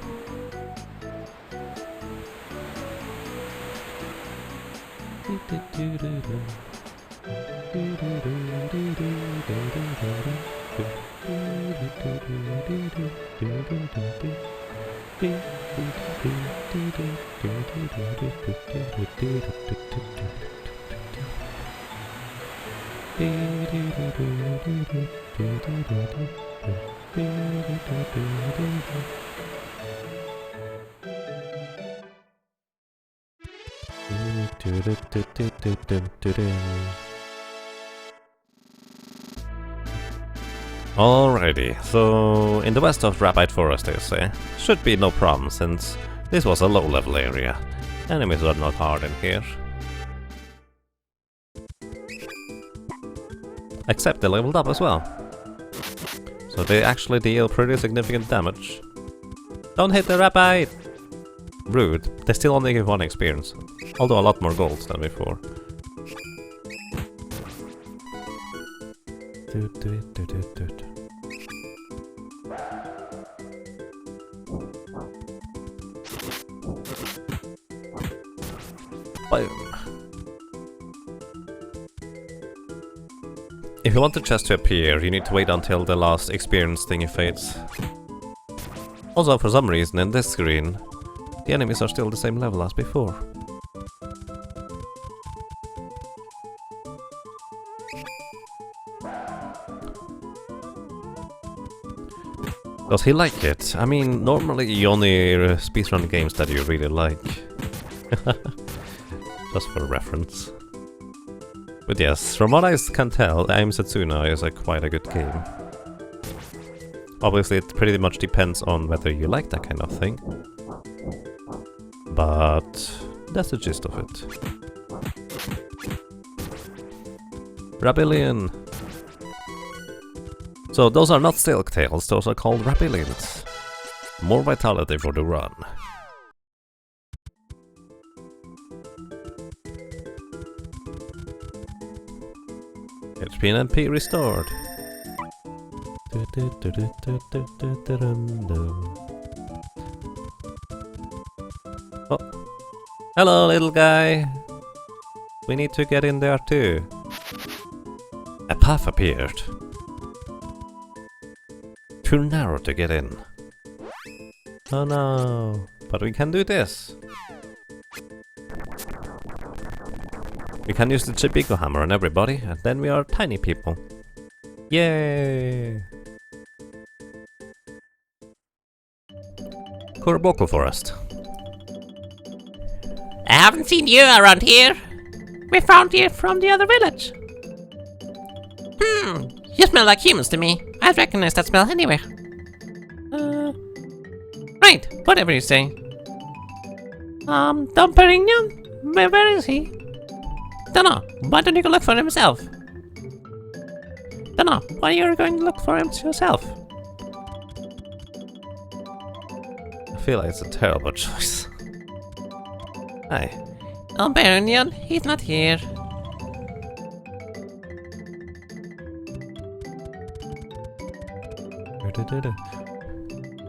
Alrighty, so in the west of Rapide Forest, they say, should be no problem since this was a low-level area. Enemies are not hard in here. Except they leveled up as well. So they actually deal pretty significant damage. Don't hit the Rapide! Rude, they still only give 1 experience, although a lot more gold than before. Boom. If you want the chest to appear, you need to wait until the last experience thingy fades. Also, for some reason in this screen, the enemies are still the same level as before. Does he like it? I mean, normally you only speedrun games that you really like. Just for reference. But yes, from what I can tell, Aim Setsuna is quite a good game. Obviously it pretty much depends on whether you like that kind of thing. But that's the gist of it. Rabellion! So those are not Silk Tails, those are called Rabellions. More vitality for the run. HP and MP restored. Oh. Hello, little guy. We need to get in there too. A path appeared. Too narrow to get in. Oh no. But we can do this. We can use the Chibiku hammer on everybody, and then we are tiny people. Yay! Koroboko Forest. I haven't seen you around here. We found you from the other village. You smell like humans to me. I'd recognize that smell anywhere. Right, whatever you say. Don Perignon? Where is he? Dunno, why don't you go look for him yourself? Dunno, why are you going to look for him yourself? I feel like it's a terrible choice. Hi. Don Perignon, he's not here.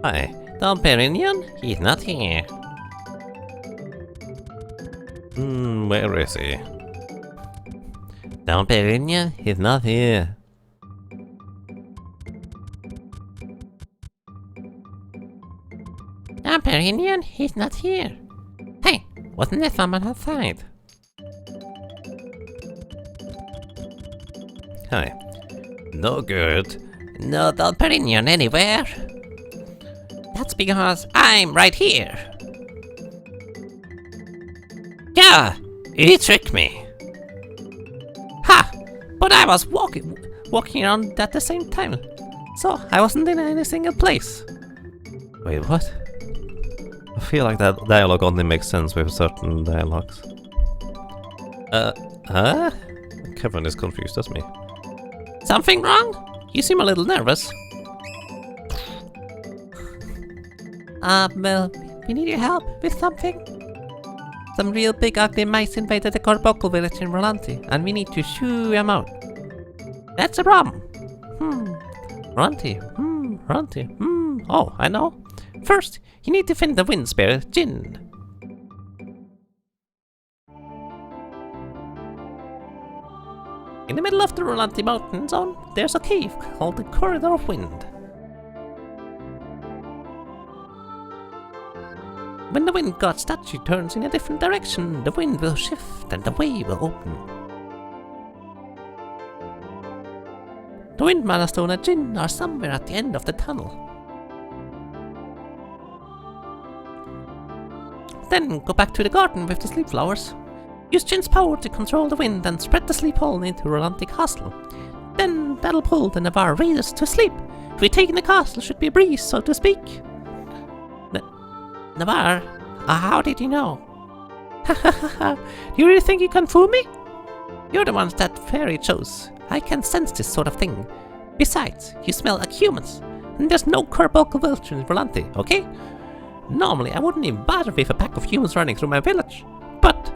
Hi. Don Perignon, he's not here. Where is he? Don Perignon, he's not here. Don Perignon, he's not here. Hey, wasn't there someone outside? Hi. No good. No Don Perignon anywhere. That's because I'm right here. Yeah, you tricked me. Ha! But I was walking around at the same time, so I wasn't in any single place. Wait, what? I feel like that dialogue only makes sense with certain dialogues. Huh? Kevin is confused as me. Something wrong? You seem a little nervous. Well, we need your help with something. Some real big ugly mice invaded the Carbuncle village in Rante, and we need to shoo them out. That's a problem. Rante. Oh, I know. First, you need to find the wind spirit, Jin. In the middle of the Rante mountain zone, there's a cave called the Corridor of Wind. When the wind god statue turns in a different direction, the wind will shift and the way will open. The wind mana stone and Jin are somewhere at the end of the tunnel. Then go back to the garden with the sleep flowers. Use Jin's power to control the wind and spread the sleep hole into Rolantic Castle. Then that'll pull the Navarre raiders to sleep. If we take in the castle, should be a breeze, so to speak. Navarre? How did you know? Do you really think you can fool me? You're the ones that fairy chose. I can sense this sort of thing. Besides, you smell like humans. And there's no Carbuncle village in Volante, okay? Normally, I wouldn't even bother with a pack of humans running through my village. But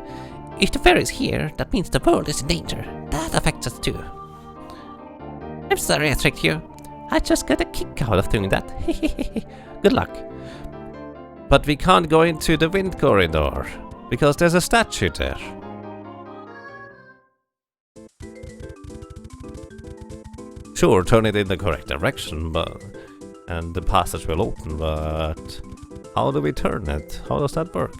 if the fairy's here, that means the world is in danger. That affects us too. I'm sorry I tricked you. I just got a kick out of doing that. Good luck. But we can't go into the wind corridor, because there's a statue there. Sure, turn it in the correct direction, and the passage will open, but how do we turn it? How does that work?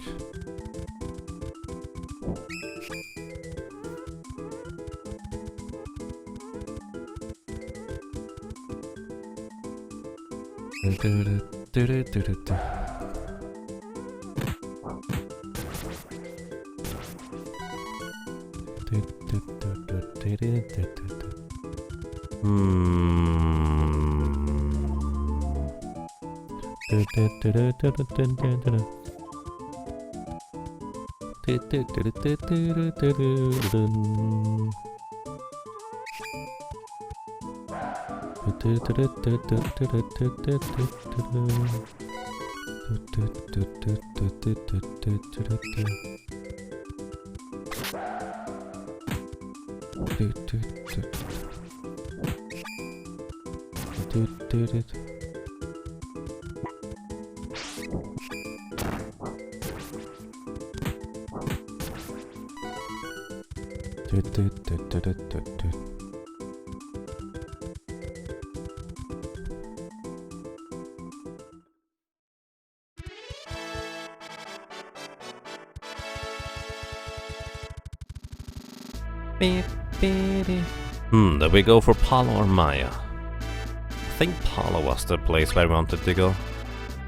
Do we go for Palo or Maya? I think Palo was the place where we wanted to go.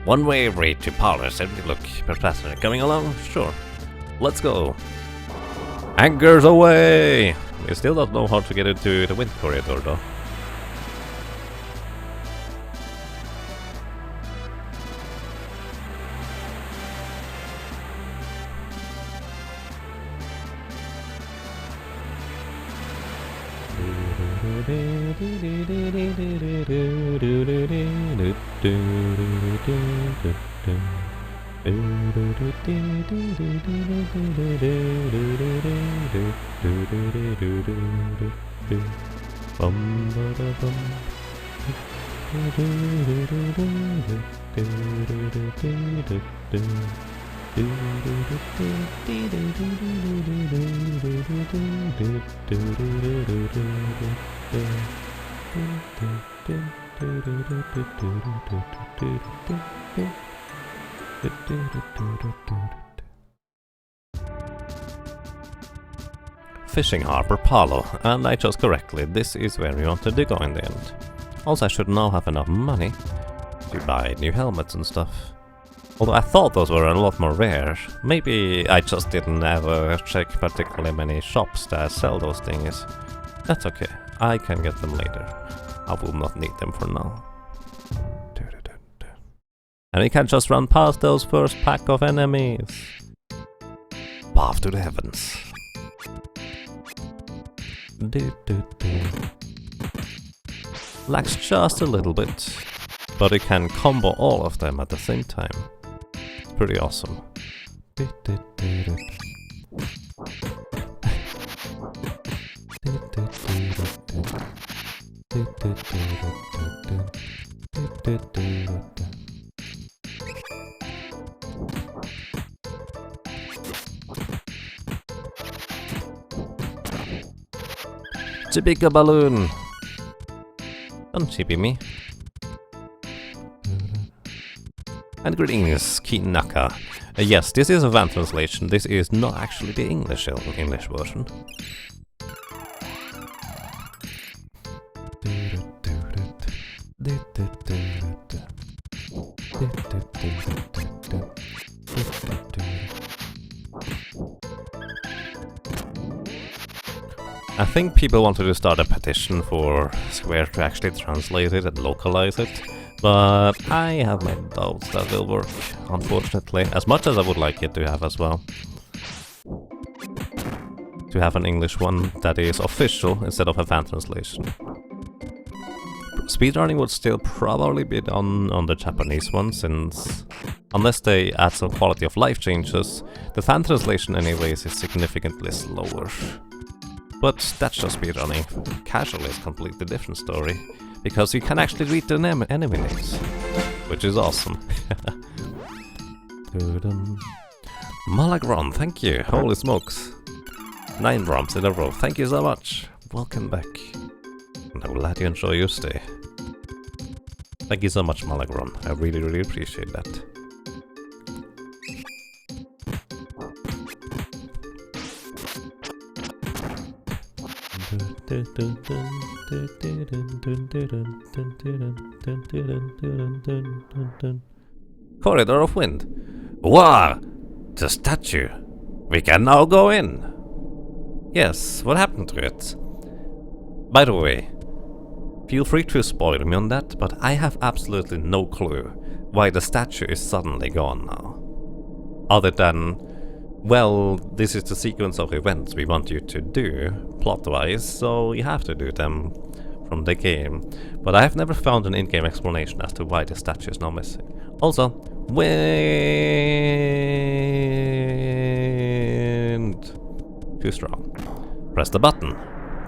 One way route to Palo, simply look per passenger coming along, sure. Let's go. Anchors away! We still don't know how to get into the wind corridor though. Fishing harbor Palo, and I chose correctly. This is where we wanted to go in the end. Also, I should now have enough money to buy new helmets and stuff. Although I thought those were a lot more rare. Maybe I just didn't ever check particularly many shops that sell those things. That's okay, I can get them later. I will not need them for now. And we can just run past those first pack of enemies. Path to the heavens. Lags just a little bit, but it can combo all of them at the same time. It's pretty awesome. Chibica balloon! Don't chippy me. And greetings, Kinaka. Yes, this is a van translation. This is not actually the English version. I think people wanted to start a petition for Square to actually translate it and localize it, but I have my doubts that will work, unfortunately, as much as I would like it to have as well. To have an English one that is official instead of a fan translation. Speedrunning would still probably be done on the Japanese one, since unless they add some quality of life changes, the fan translation anyways is significantly slower. But that's just speedrunning. Casual is a completely different story, because you can actually read the enemy names, which is awesome. Malagron, thank you, holy smokes. 9 ROMs in a row, thank you so much. Welcome back. And I'm glad you enjoy your stay. Thank you so much, Malagron, I really, really appreciate that. Corridor of Wind. Wow! The statue! We can now go in! Yes, what happened to it? By the way, feel free to spoil me on that, but I have absolutely no clue why the statue is suddenly gone now. Other than, well, this is the sequence of events we want you to do, plot-wise, so you have to do them from the game. But I have never found an in-game explanation as to why the statue is now missing. Also, wind! Too strong. Press the button.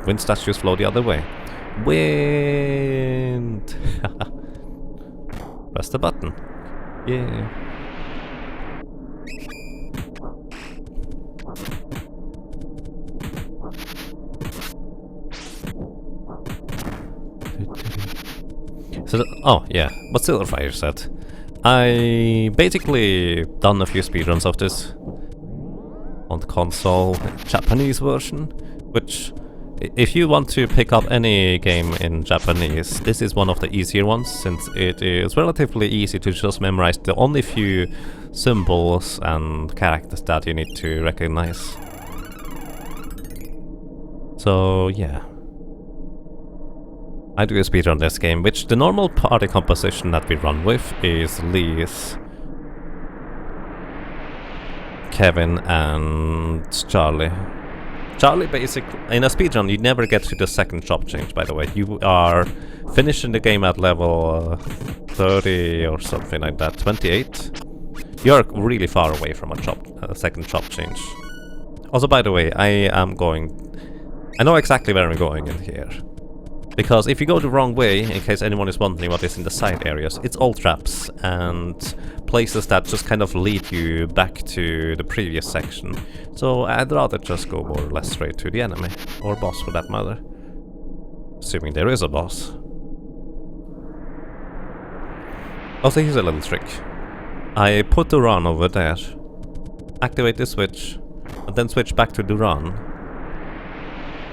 Wind statues flow the other way. Wind! Press the button. Yeah. So oh yeah, what Silverfire said. I basically done a few speedruns of this on the console Japanese version, which If you want to pick up any game in Japanese, this is one of the easier ones, since it is relatively easy to just memorize the only few symbols and characters that you need to recognize. So yeah, I do a speedrun this game, which the normal party composition that we run with is Liz, Kevin and Charlie. Charlie basically, in a speedrun you never get to the second chop change, by the way. You are finishing the game at level 30 or something like that, 28. You're really far away from a second chop change. Also, by the way, I know exactly where I'm going in here. Because if you go the wrong way, in case anyone is wondering what is in the side areas, it's all traps and places that just kind of lead you back to the previous section. So I'd rather just go more or less straight to the enemy, or boss for that matter. Assuming there is a boss. Also, here's a little trick. I put the run over there, activate the switch, and then switch back to the run.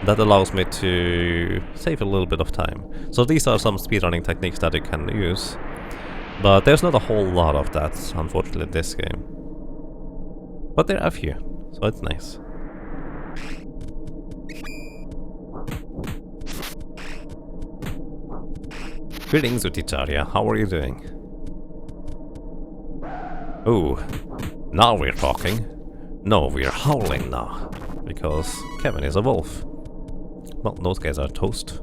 That allows me to save a little bit of time. So these are some speedrunning techniques that you can use. But there's not a whole lot of that, unfortunately, in this game. But there are a few, so it's nice. Greetings, Uticharia. How are you doing? Oh, now we're talking. No, we're howling now. Because Kevin is a wolf. Well, those guys are toast.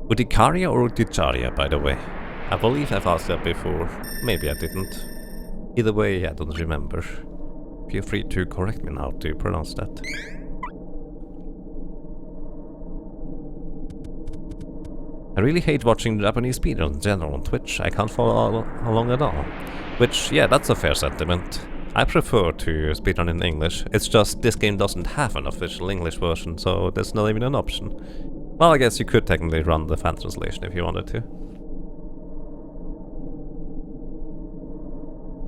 Udikaria or Uticharia, by the way? I believe I've asked that before. Maybe I didn't. Either way, I don't remember. Feel free to correct me now to pronounce that. I really hate watching Japanese speedruns in general on Twitch. I can't follow along at all. Which, yeah, that's a fair sentiment. I prefer to speedrun in English. It's just this game doesn't have an official English version, so there's not even an option. Well, I guess you could technically run the fan translation if you wanted to.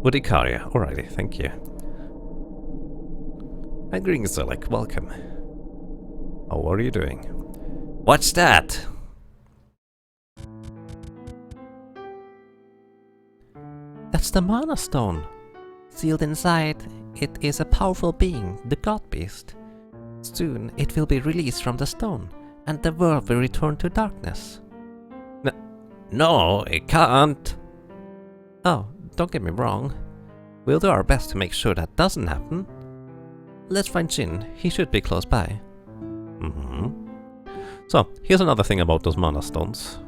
Udikaria, alrighty, thank you. And greetings, Zelek, welcome. How are you doing? What's that? That's the Mana Stone. Sealed inside, it is a powerful being, the God Beast. Soon it will be released from the stone, and the world will return to darkness. No, it can't. Oh, don't get me wrong. We'll do our best to make sure that doesn't happen. Let's find Jin, he should be close by. So, here's another thing about those mana stones.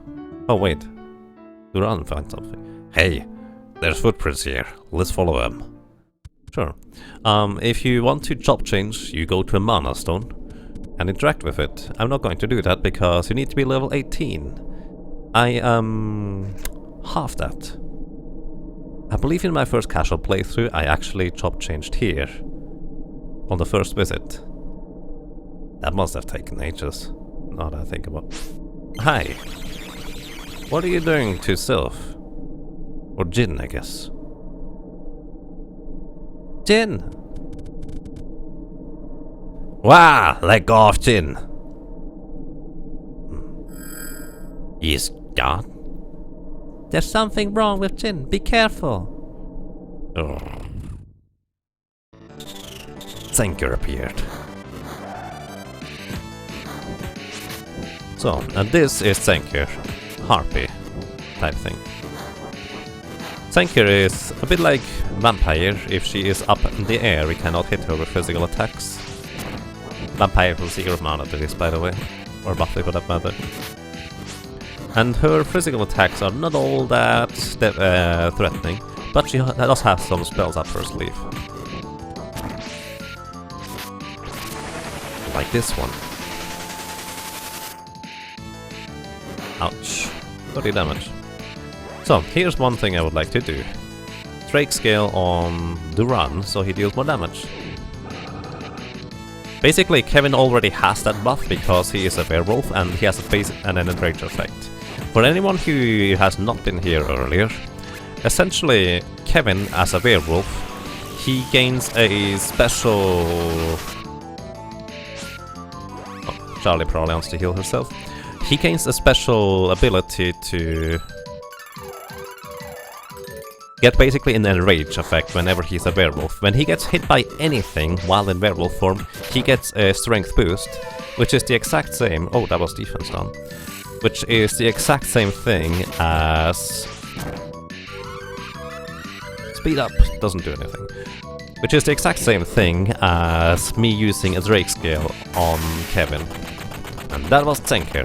Oh wait, Duran found something. Hey, there's footprints here, let's follow them. Sure. If you want to chop change, you go to a mana stone and interact with it. I'm not going to do that because you need to be level 18. I am half that. I believe in my first casual playthrough I actually chop changed here on the first visit. That must have taken ages, now that I think about it. Hi. What are you doing to Sylph? Or Jin, I guess. Jin! Wow, let go of Jin. He's gone. There's something wrong with Jin, be careful. Senker appeared. So, and this is Senker, harpy type thing. Senker is a bit like Vampire. If she is up in the air, we cannot hit her with physical attacks. Vampire will 0 mana to this, by the way. Or Buffy for that matter. And her physical attacks are not all that threatening, but she does have some spells up her sleeve. Like this one. Ouch. 30 damage. So, here's one thing I would like to do. Drake scale on Duran, so he deals more damage. Basically, Kevin already has that buff because he is a werewolf and he has a phase and an enrage effect. For anyone who has not been here earlier, essentially Kevin as a werewolf, he gains a special Charlie probably wants to heal herself. He gains a special ability to get basically an enrage effect whenever he's a werewolf. When he gets hit by anything while in werewolf form, he gets a strength boost, which is the exact same... Oh, that was defense done. Which is the exact same thing as... Speed up doesn't do anything. Which is the exact same thing as me using a Drake scale on Kevin. And that was Tinker.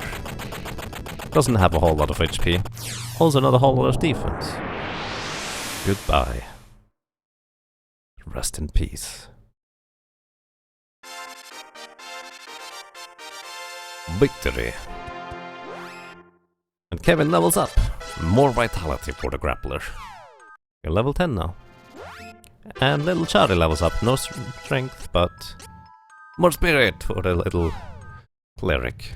Doesn't have a whole lot of HP. Also not a whole lot of defense. Goodbye. Rest in peace. Victory. And Kevin levels up. More vitality for the grappler. You're level 10 now. And little Charlie levels up. No strength, but more spirit for the little cleric.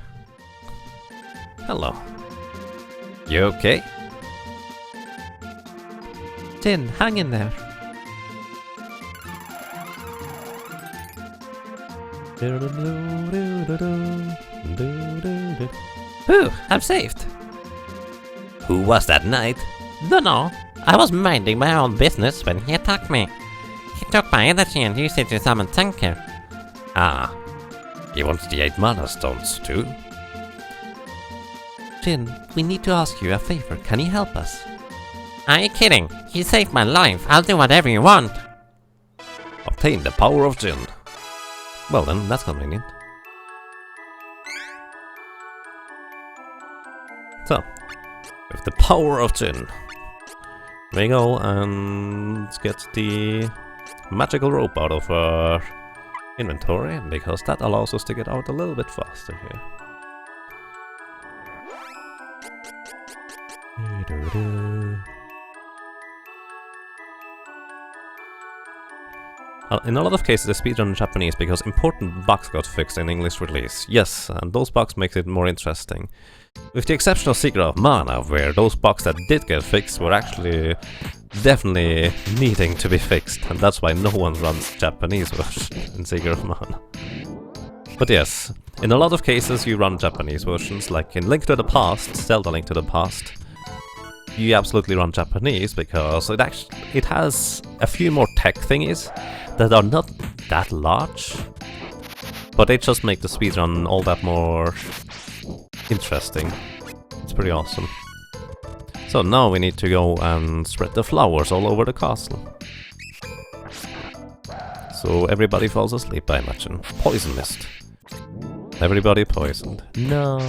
Hello. You okay? Jin, hang in there. Ooh, I'm saved. Who was that knight? Dunno. I was minding my own business when he attacked me. He took my energy and used it to summon Tinker. Ah. He wants the 8 mana stones too? Jin, we need to ask you a favor. Can you help us? Are you kidding? He saved my life. I'll do whatever you want. Obtain the power of Jin. Well then, that's convenient. So, with the power of Jin, we go and get the magical rope out of our inventory, because that allows us to get out a little bit faster here. In a lot of cases, I speedrun in Japanese because important bugs got fixed in English release. Yes, and those bugs make it more interesting. With the exception of Secret of Mana, where those bugs that did get fixed were actually definitely needing to be fixed, and that's why no one runs Japanese version in Secret of Mana. But yes, in a lot of cases you run Japanese versions, like in Link to the Past, Zelda Link to the Past. You absolutely run Japanese because it has a few more tech thingies that are not that large, but they just make the speedrun all that more interesting. It's pretty awesome. So now we need to go and spread the flowers all over the castle. So everybody falls asleep, I imagine. Poison mist. Everybody poisoned. No.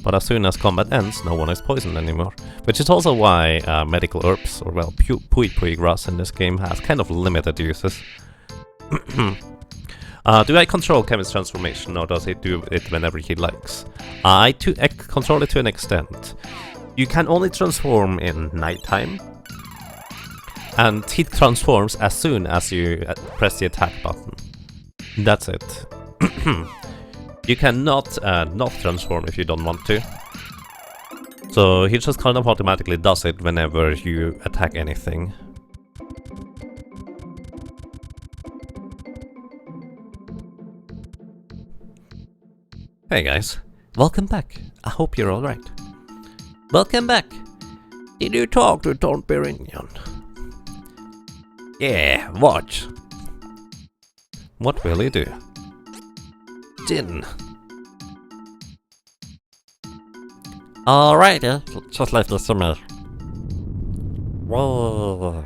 But as soon as combat ends, no one is poisoned anymore. Which is also why medical herbs, or well, pui grass in this game has kind of limited uses. Do I control Kevin's transformation, or does he do it whenever he likes? I control it to an extent. You can only transform in nighttime, and he transforms as soon as you press the attack button. That's it. You cannot not transform if you don't want to. So he just kind of automatically does it whenever you attack anything. Hey guys, welcome back. I hope you're alright. Welcome back. Did you talk to Don Perignon? Yeah, watch. What will he do? Jin. Alright, just like this to me. Whoa.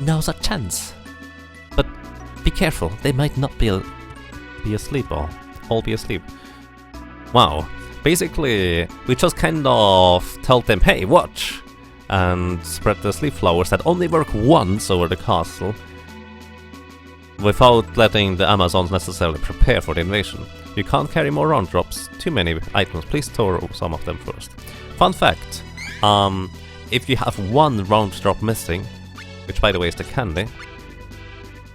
Now's a chance. But be careful, they might not be asleep all be asleep. Wow. Basically, we just kind of told them, hey, watch! And spread the sleep flowers that only work once over the castle. without letting the Amazons necessarily prepare for the invasion. You can't carry more round drops, too many items, please store some of them first. Fun fact, if you have one round drop missing, which by the way is the candy,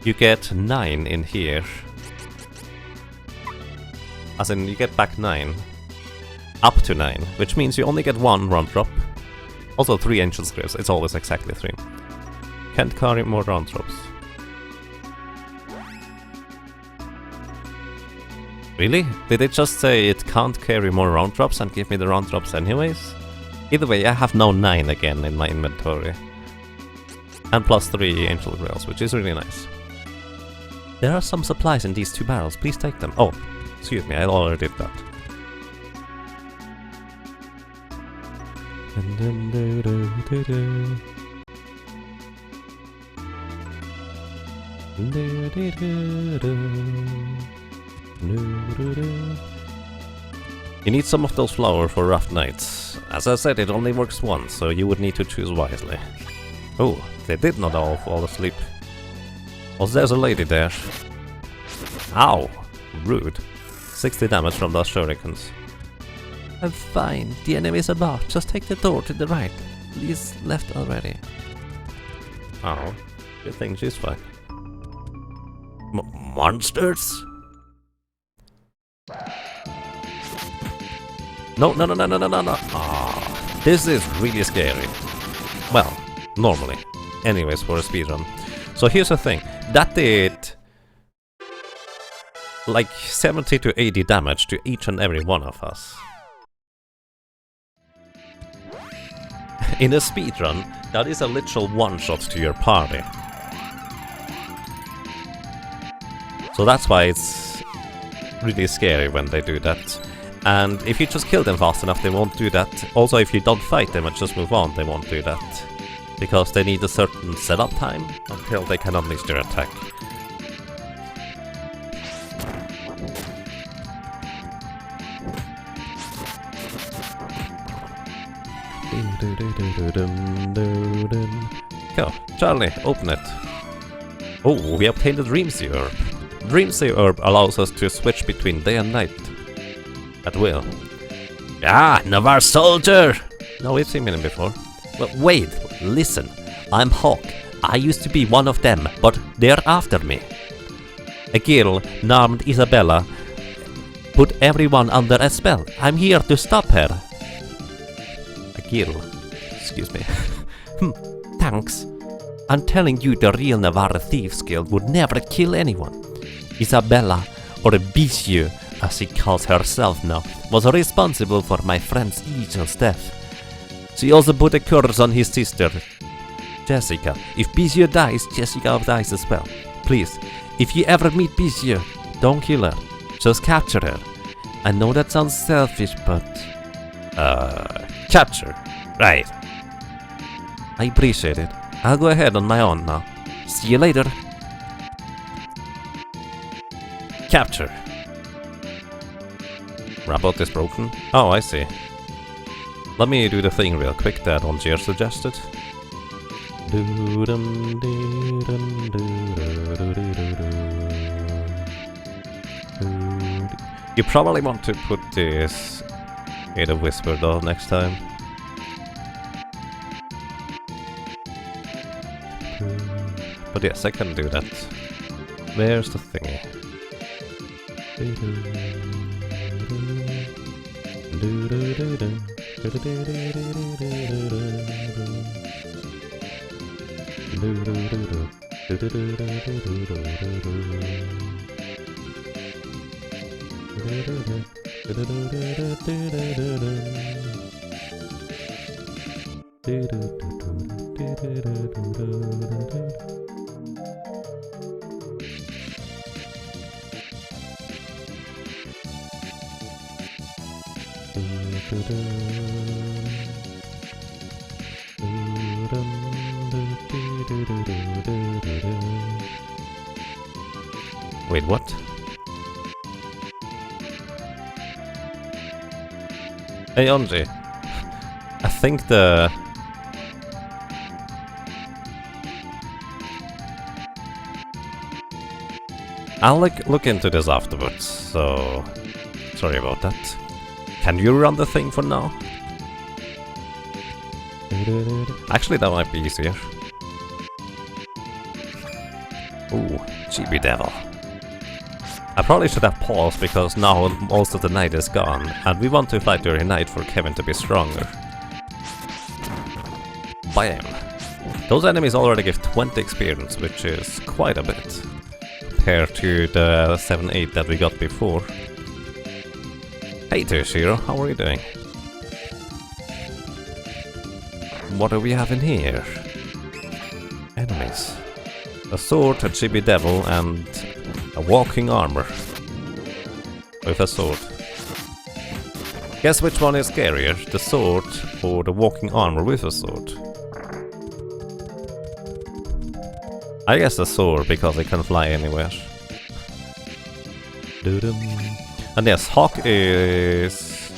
you get 9 in here. As in, you get back 9. Up to 9, which means you only get 1 round drop. Also 3 ancient scripts, it's always exactly 3. Can't carry more round drops. Really? Did it just say it can't carry more round drops and give me the round drops anyways? Either way, I have now 9 again in my inventory. And plus 3 angel grails, which is really nice. There are some supplies in these 2 barrels, please take them. Oh, excuse me, I already did that. You need some of those flowers for rough nights. As I said, it only works once, so you would need to choose wisely. Oh, they did not all fall asleep. Also, there's a lady there. Ow! Rude. 60 damage from those shurikens. I'm fine. The enemy's about. Just take the door to the right. Lee's left already. Oh, good thing she's fine. Monsters? No. Ah, this is really scary. Well, normally. Anyways, for a speedrun. So here's the thing. That did like 70 to 80 damage to each and every one of us. In a speedrun, that is a literal one-shot to your party. So that's why it's really scary when they do that. And if you just kill them fast enough, they won't do that. Also, if you don't fight them and just move on, they won't do that. Because they need a certain setup time until they can unleash their attack. Go, Charlie, open it. Oh, we obtained the Dreamsea Herb. Dreamsea Herb allows us to switch between day and night. At will. Ah, Navarre soldier! No, we've seen him before. Well, wait, listen. I'm Hawk. I used to be one of them, but they're after me. A girl named Isabella put everyone under a spell. I'm here to stop her. A girl? Excuse me. Thanks. I'm telling you, the real Navarre Thieves Guild would never kill anyone. Isabella, or Bissieu, as she calls herself now, was responsible for my friend's Eagle's death. She also put a curse on his sister, Jessica. If Bissieu dies, Jessica dies as well. Please, if you ever meet Bissieu, don't kill her. Just capture her. I know that sounds selfish, but... Capture. Right. I appreciate it. I'll go ahead on my own now. See you later. Capture. Robot is broken? Oh, I see. Let me do the thing real quick that Ongier suggested. You probably want to put this in a whisper though next time. But yes, I can do that. Where's the thingy? Wait, what? Hey, Onji. I think the... I'll look into this afterwards, so sorry about that. Can you run the thing for now? Actually, that might be easier. Ooh, GB Devil. I probably should have paused because now most of the night is gone, and we want to fight during night for Kevin to be stronger. Bam! Those enemies already give 20 experience, which is quite a bit, compared to the 7-8 that we got before. Hey there, Shiro, how are you doing? What do we have in here? Enemies. A sword, a chibi devil, and a walking armor. With a sword. Guess which one is scarier, the sword or the walking armor with a sword? I guess the sword, because it can fly anywhere. And yes, Hawk is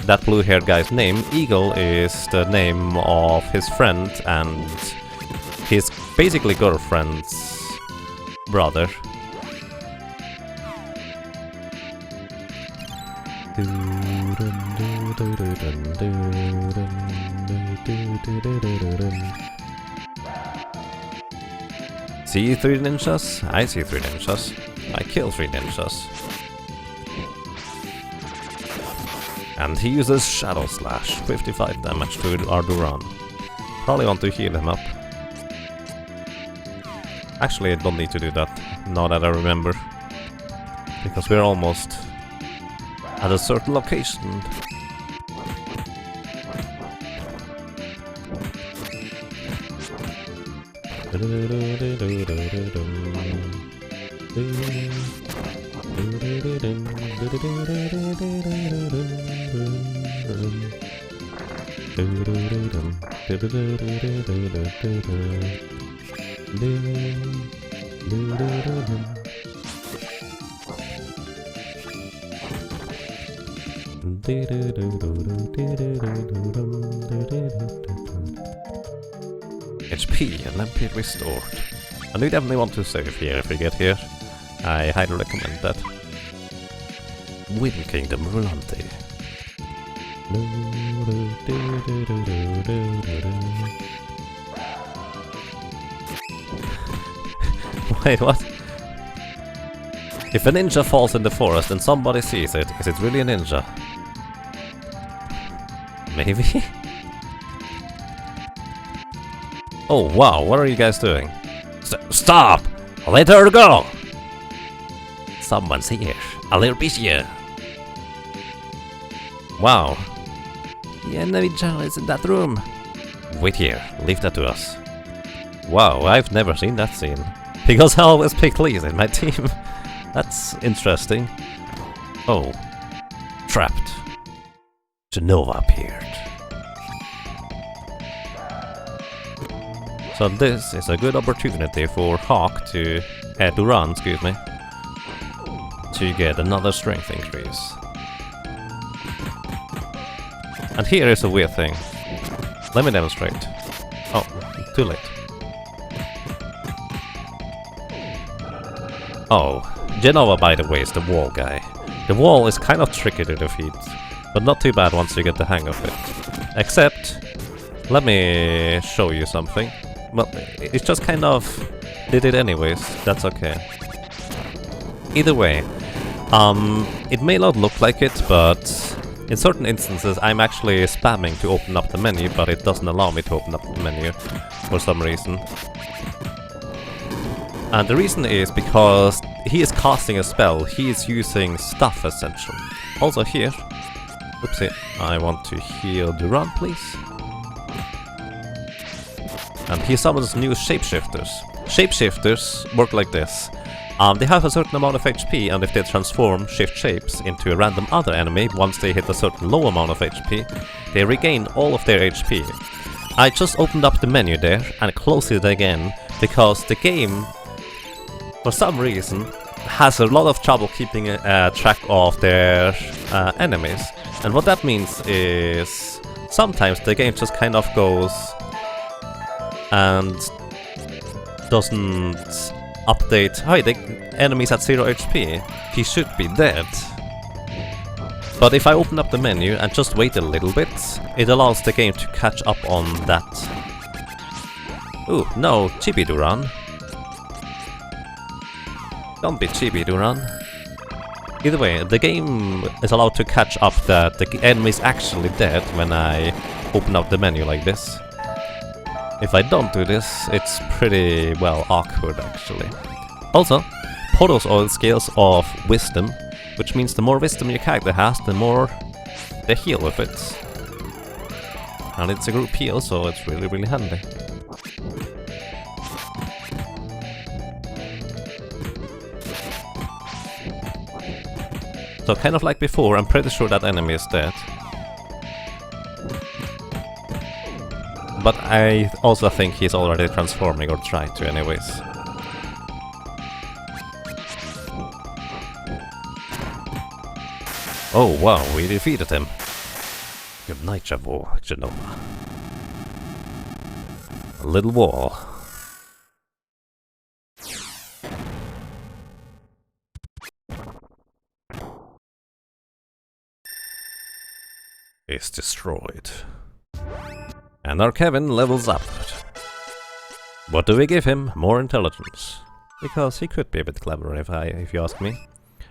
that blue-haired guy's name. Eagle is the name of his friend and his basically girlfriend's brother. See 3 ninjas? I see 3 ninjas. I kill 3 ninjas. And he uses Shadow Slash, 55 damage to Arduran. Probably want to heal him up. Actually, I don't need to do that, now that I remember. Because we're almost at a certain location. HP and MP restored. And we definitely want to save here if we get here. I highly recommend that. Wind Kingdom Rante. Wait, what? If a ninja falls in the forest and somebody sees it, is it really a ninja? Maybe? Oh wow, what are you guys doing? Stop! Let her go! Someone's here. A little bit here. Wow. The enemy general is in that room. Wait here, leave that to us. Wow, I've never seen that scene. Because I always pick Lisa in my team. That's interesting. Oh. Trapped. Genova appeared. So this is a good opportunity for Hawk to... Duran, excuse me. To get another strength increase. And here is a weird thing. Let me demonstrate. Oh, too late. Oh, Genova, by the way, is the wall guy. The wall is kind of tricky to defeat, but not too bad once you get the hang of it. Except, let me show you something. Well, it's just kind of did it anyways, that's okay. Either way, it may not look like it, but in certain instances I'm actually spamming to open up the menu, but it doesn't allow me to open up the menu for some reason. And the reason is because he is casting a spell, he is using stuff essentially. Also here, oopsie, I want to heal Duran, please. And he summons new shapeshifters. Shapeshifters work like this. They have a certain amount of HP, and if they transform shift shapes into a random other enemy, once they hit a certain low amount of HP, they regain all of their HP. I just opened up the menu there and closed it again, because the game, for some reason, has a lot of trouble keeping track of their enemies. And what that means is sometimes the game just kind of goes and doesn't update, hi, the enemy's at 0 HP, he should be dead. But if I open up the menu and just wait a little bit, it allows the game to catch up on that. Ooh, no, Chibi-Duran. Don't be Chibi-Duran. Either way, the game is allowed to catch up that the enemy's actually dead when I open up the menu like this. If I don't do this, it's pretty, well, awkward actually. Also, Poros oil scales of wisdom, which means the more wisdom your character has, the more they heal with it. And it's a group heal, so it's really, really handy. So kind of like before, I'm pretty sure that enemy is dead. But I also think he's already transforming, or tried to anyways. Oh wow, we defeated him. Good night, Genova. A little wall. Is destroyed. And our Kevin levels up. What do we give him? More intelligence. Because he could be a bit clever if you ask me.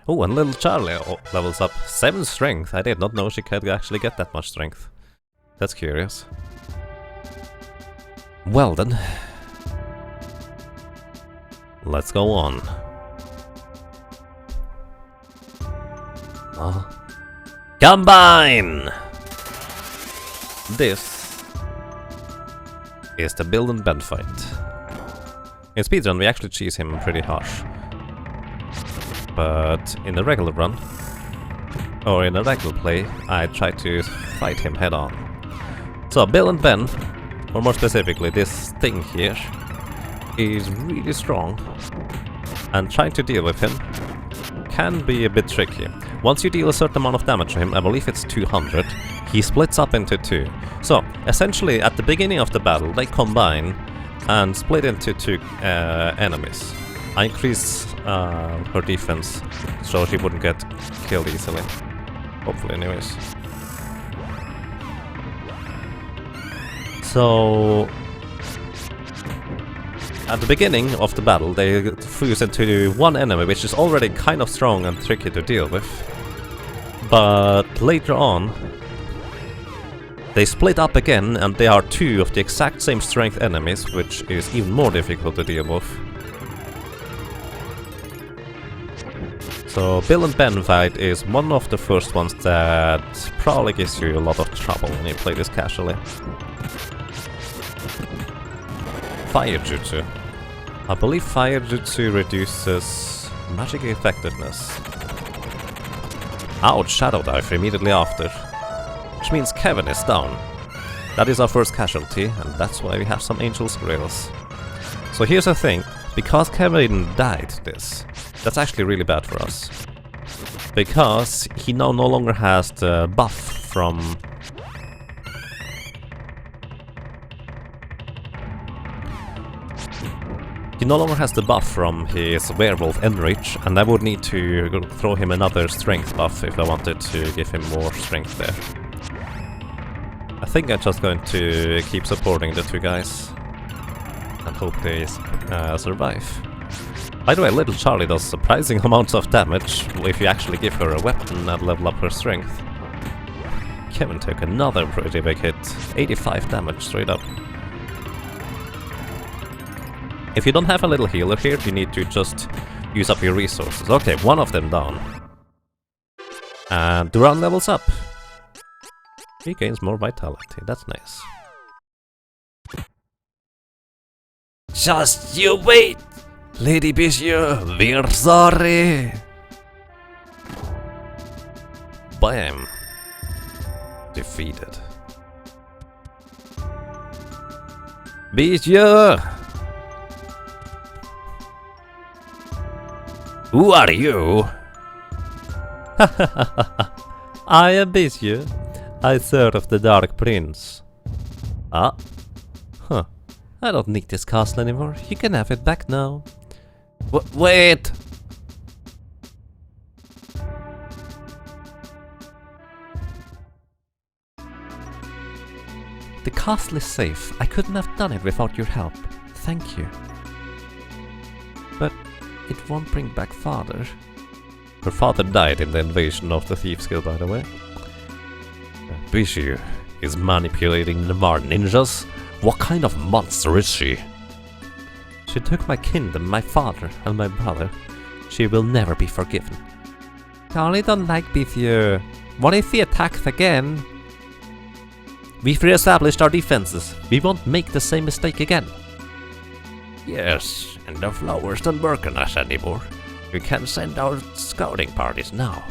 Oh, and little Charlie levels up. 7 strength. I did not know she could actually get that much strength. That's curious. Well then. Let's go on. Combine! This is the build and bend fight. In speedrun we actually cheese him pretty harsh. But in the regular run, or in a regular play, I try to fight him head on. So build and bend, or more specifically this thing here, is really strong. And trying to deal with him can be a bit tricky. Once you deal a certain amount of damage to him, I believe it's 200, he splits up into 2. So, essentially, at the beginning of the battle, they combine and split into 2 enemies. I increased her defense so she wouldn't get killed easily. Hopefully, anyways. So, at the beginning of the battle, they fuse into 1 enemy, which is already kind of strong and tricky to deal with. But later on, they split up again, and they are 2 of the exact same strength enemies, which is even more difficult to deal with. So, Bill and Ben fight is one of the first ones that probably gives you a lot of trouble when you play this casually. Fire Jutsu. I believe Fire Jutsu reduces magic effectiveness. Ouch, Shadow Dive immediately after. Which means Kevin is down. That is our first casualty, and that's why we have some Angel's Grails. So here's the thing, because Kevin died this, that's actually really bad for us. Because he now no longer has the buff from... He no longer has the buff from his werewolf Enrich, and I would need to throw him another strength buff if I wanted to give him more strength there. I think I'm just going to keep supporting the 2 guys and hope they survive. By the way, little Charlie does surprising amounts of damage if you actually give her a weapon and level up her strength. Kevin took another pretty big hit, 85 damage straight up. If you don't have a little healer here, you need to just use up your resources. Okay, 1 of them down. And Duran levels up. He gains more vitality, that's nice. Just you wait, Lady Monsieur, we're sorry. Bam. Defeated. Monsieur! Who are you? I am Monsieur. I serve the Dark Prince. Ah. Huh. I don't need this castle anymore. You can have it back now. Wait! The castle is safe. I couldn't have done it without your help. Thank you. But it won't bring back father. Her father died in the invasion of the Thieves Guild, by the way. Bishu is manipulating the Mar ninjas? What kind of monster is she? She took my kingdom, my father, and my brother. She will never be forgiven. I only don't like Bishu. What if he attacks again? We've re-established our defenses. We won't make the same mistake again. Yes, and the flowers don't work on us anymore. We can send our scouting parties now.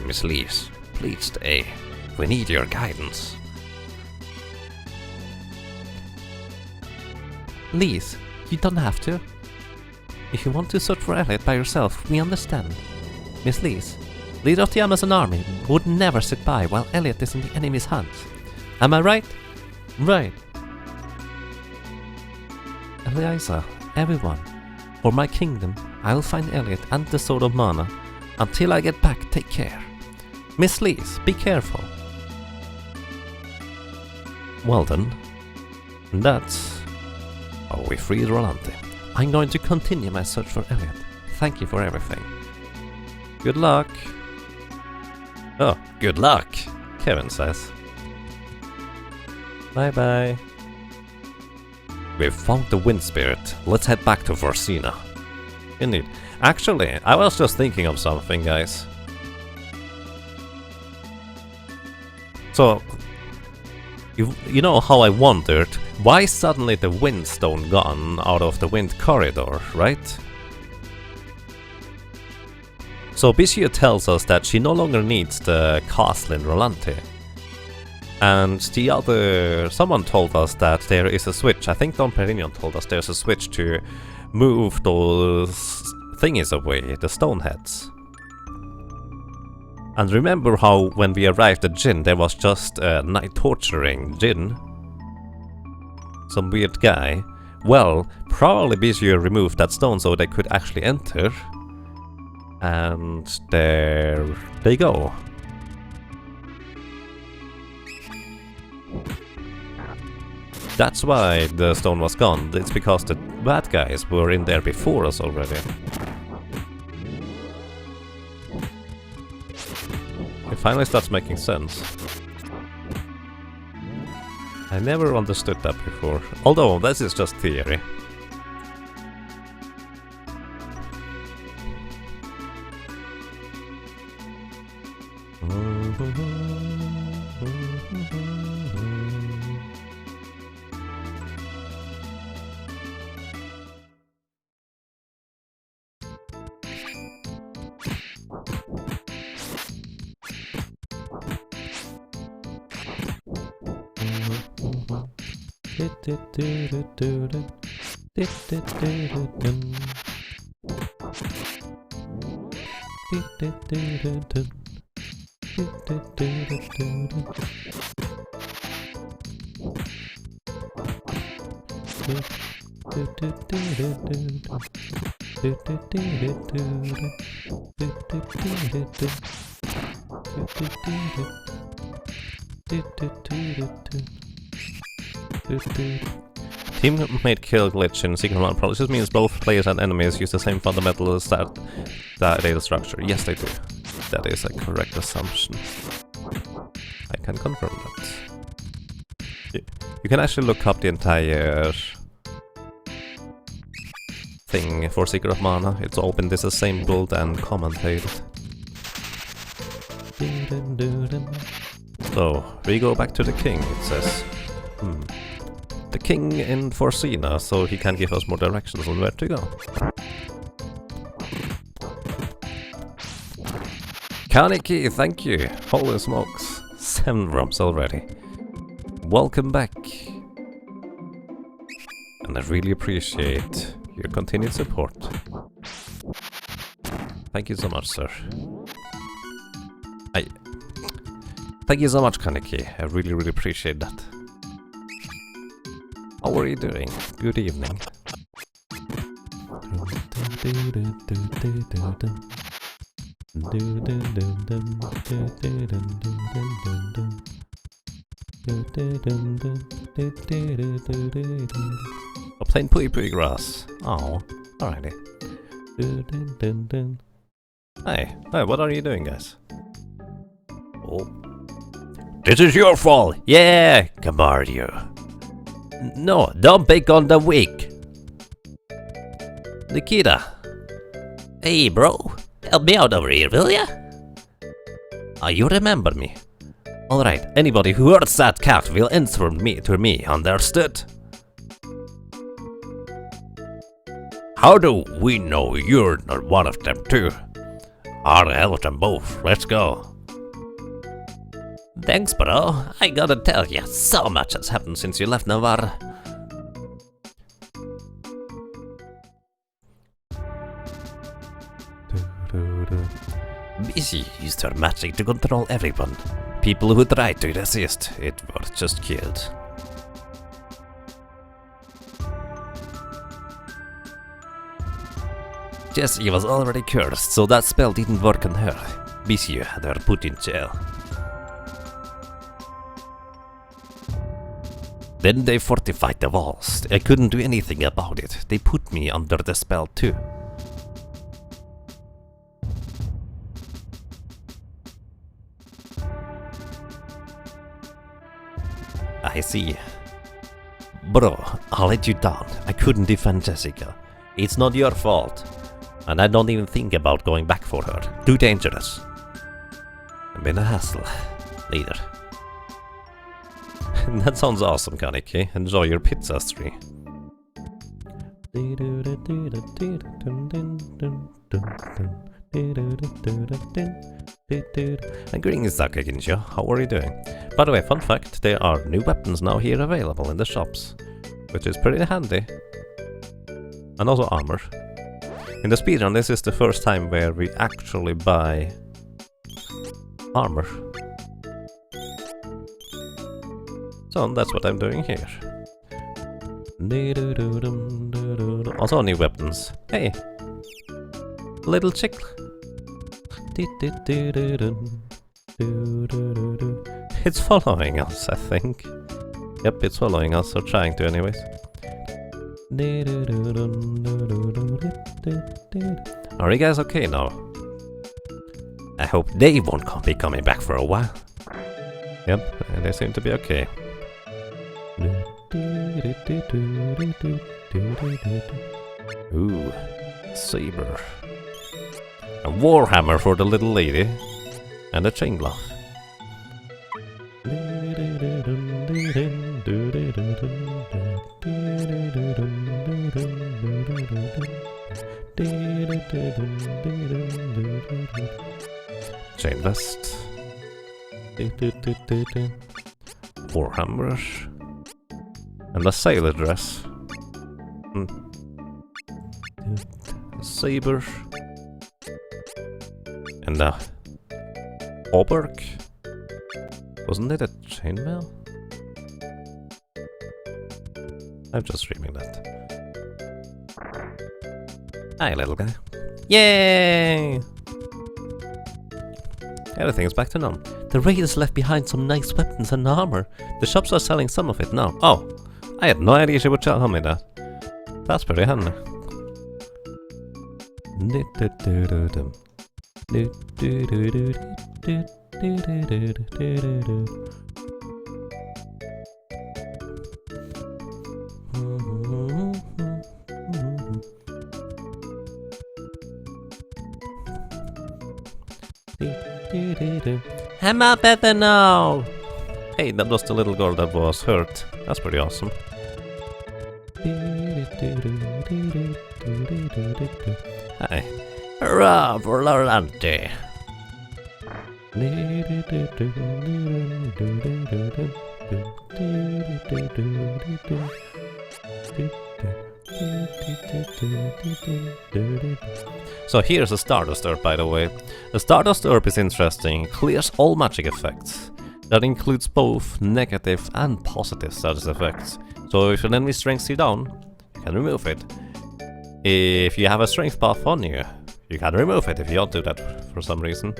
Miss Lees, please stay. We need your guidance. Lees, you don't have to. If you want to search for Elliot by yourself, we understand. Miss Lees, leader of the Amazon army, would never sit by while Elliot is in the enemy's hands. Am I right? Right. Eliza, everyone, for my kingdom, I'll find Elliot and the Sword of Mana. Until I get back, take care. Miss Lees, be careful. Well then, that's how we freed Rolante. I'm going to continue my search for Elliot. Thank you for everything. Good luck. Oh, good luck, Kevin says. Bye-bye. We've found the wind spirit. Let's head back to Forsina. Indeed. Actually, I was just thinking of something, guys. So, you know how I wondered why suddenly the windstone gone out of the wind corridor, right? So Bishu tells us that she no longer needs the castle in Rolante. And the other... someone told us that there is a switch. I think Don Perignon told us there's a switch to move those thingies away, the stone heads. And remember how when we arrived at Jin there was just a night torturing Jin? Some weird guy. Well, probably Bishu removed that stone so they could actually enter. And there they go. That's why the stone was gone. It's because the bad guys were in there before us already. It finally starts making sense. I never understood that before. Although, this is just theory. Teammate kill glitch in Secret Run probably just means both players and enemies use the same fundamental data structure. Yes, they do. That is a correct assumption. I can confirm that. You can actually look up the entire thing for Secret of Mana. It's all been disassembled and commentated. So, we go back to the king, it says. The king in Forsina, so he can give us more directions on where to go. Kaneki, thank you! Holy smokes, 7 rubs already. Welcome back. And I really appreciate your continued support. Thank you so much, sir. Thank you so much, Kaneki. I really, really appreciate that. How are you doing? Good evening. Plain pui grass. Oh, alrighty. Hey, what are you doing, guys? Oh. This is your fault. Yeah, come on, you. No, don't pick on the weak. Nikita. Hey, bro. Help me out over here, will ya? Oh, you remember me. Alright, anybody who hurts that cat will answer to me, understood? How do we know you're not one of them too? I'll help them both, let's go. Thanks, bro. I gotta tell ya, so much has happened since you left Navarre. Busy used her magic to control everyone. People who tried to resist it were just killed. Jessie was already cursed, so that spell didn't work on her. Busy had her put in jail. Then they fortified the walls. I couldn't do anything about it. They put me under the spell too. I see. Bro, I'll let you down. I couldn't defend Jessica. It's not your fault. And I don't even think about going back for her. Too dangerous. I've been a hassle. Neither. That sounds awesome, Kaneki. Enjoy your pizza tree. And greetings, Sakaginja. How are you doing? By the way, fun fact, there are new weapons now here available in the shops, which is pretty handy. And also armor. In the speedrun, this is the first time where we actually buy armor. So that's what I'm doing here. Also new weapons. Hey! Little chick. It's following us, I think. Yep, it's following us, or trying to anyways. Are you guys okay now? I hope they won't be coming back for a while. Yep, they seem to be okay. Ooh, saber. A warhammer for the little lady. And a chain glove. Chain vest. Four hammers. And a sailor dress. A saber. And a hauberk. Wasn't it a chainmail? I'm just dreaming that. Hi, little guy. Yay! Everything's back to normal. The raiders left behind some nice weapons and armor. The shops are selling some of it now. Oh, I had no idea she would tell me that. That's pretty handy. I'm out better now! Hey, that was the little girl that was hurt. That's pretty awesome. Hi. Hurrah for Rante! So here's a Stardust Herb, by the way. The Stardust Herb is interesting, clears all magic effects. That includes both negative and positive status effects. So if an enemy strengths you down, you can remove it. if you have a strength buff on you, you can remove it if you don't do that for some reason.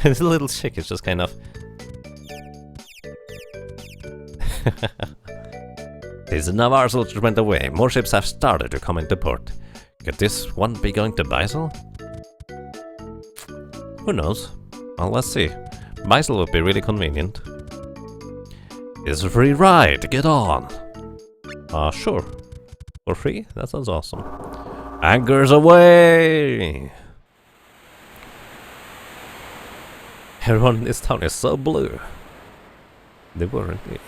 This little chick is just kind of... This Navarre soldiers went away. More ships have started to come into port. Could this one be going to Beisel? Who knows? Well, let's see. Beisel would be really convenient. It's a free ride, get on! Sure. For free? That sounds awesome. Anchors away! Everyone in this town is so blue. They were indeed.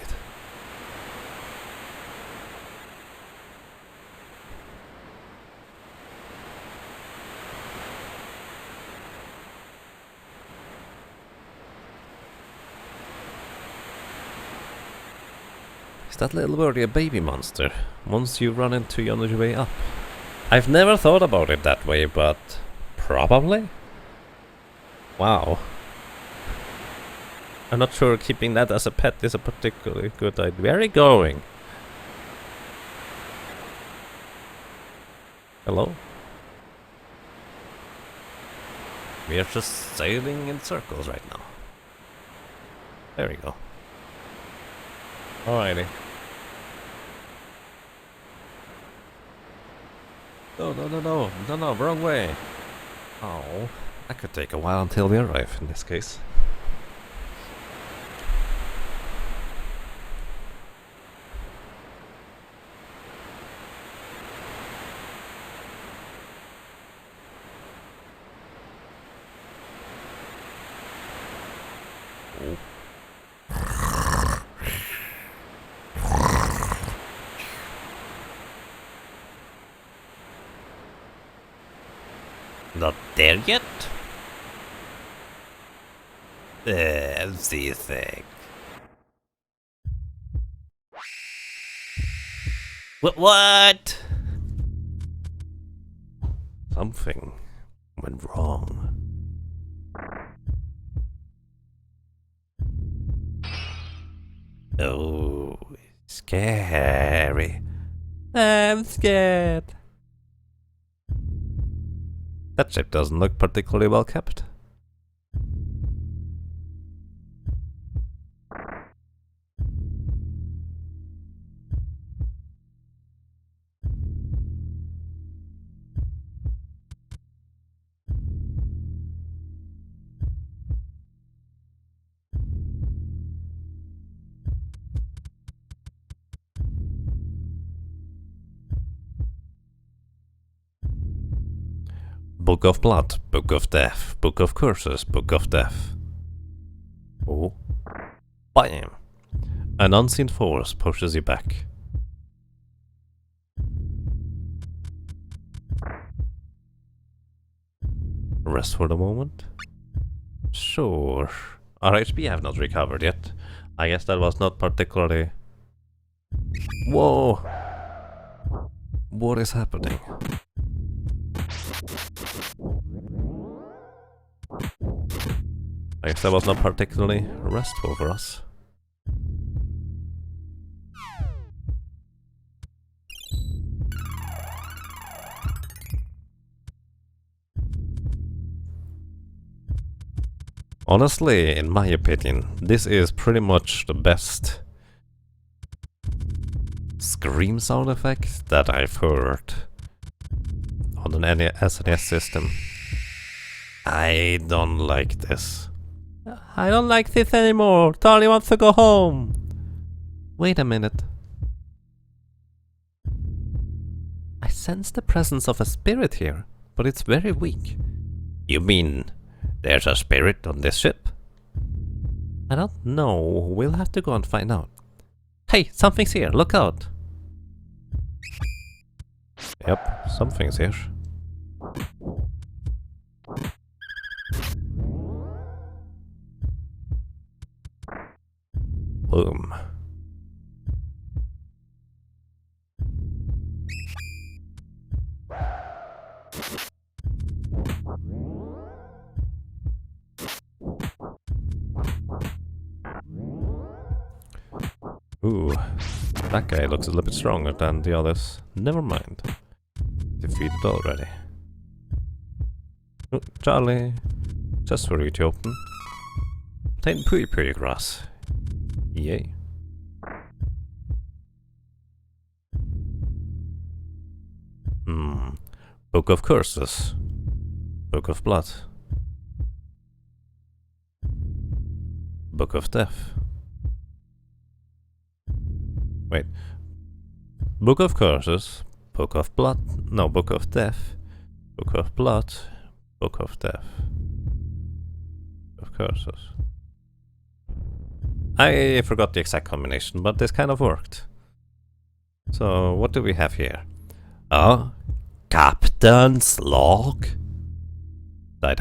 Is that little birdie a baby monster? Once you run into you on your way up? I've never thought about it that way, but... probably? Wow. I'm not sure keeping that as a pet is a particularly good idea. Where are you going? Hello? We are just sailing in circles right now. There we go. Alrighty. No, wrong way. Oh, that could take a while until we arrive in this case. Not there yet? See thing. What? Something went wrong. Oh, scary. I'm scared. That ship doesn't look particularly well kept. Book of Blood, Book of Death, Book of Curses, Book of Death. Oh. Bam! An unseen force pushes you back. Rest for the moment? Sure. Our HP have not recovered yet. I guess that was not particularly... Whoa! What is happening? I guess that was not particularly restful for us. Honestly, in my opinion, this is pretty much the best scream sound effect that I've heard on an SNES system. I don't like this. I don't like this anymore. Charlie wants to go home. Wait a minute. I sense the presence of a spirit here, but it's very weak. You mean there's a spirit on this ship? I don't know. We'll have to go and find out. Hey, something's here. Look out. Yep, something's here. Boom. Ooh, that guy looks a little bit stronger than the others. Never mind. defeated already. Oh, Charlie, just for you to open. Obtain pui grass. Yay. Book of Curses. Book of Blood. Book of Death. Wait. Book of Curses. Book of Blood. No, Book of Death. Book of Blood. Book of Death. Of Curses. I forgot the exact combination, but this kind of worked. So, what do we have here? Oh, Captain's Log? Die.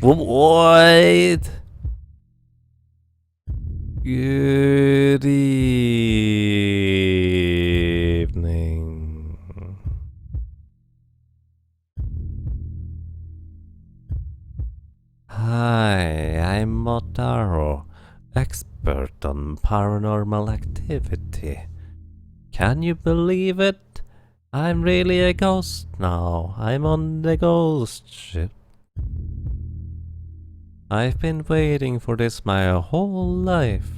What? Good evening. Hi, I'm Motaro, expert on paranormal activity. Can you believe it? I'm really a ghost now. I'm on the ghost ship. I've been waiting for this my whole life.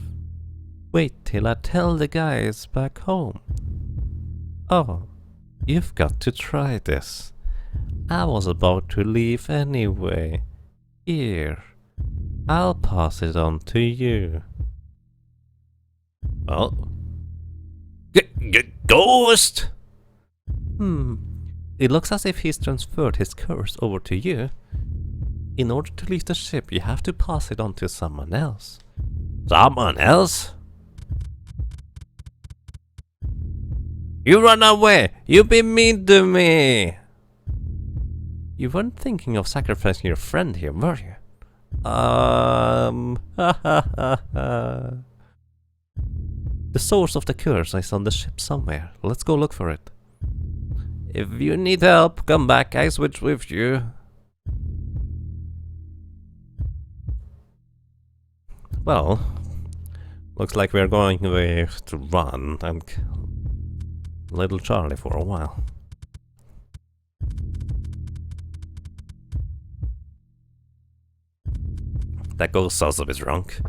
Wait till I tell the guys back home. Oh, you've got to try this. I was about to leave anyway. Here, I'll pass it on to you. Oh. Ghost! It looks as if he's transferred his curse over to you. In order to leave the ship, you have to pass it on to someone else. Someone else? You run away! You be mean to me! You weren't thinking of sacrificing your friend here, were you? The source of the curse is on the ship somewhere. Let's go look for it. If you need help, come back. I switch with you. Well, looks like we're going to run and little Charlie for a while. That ghost also is drunk.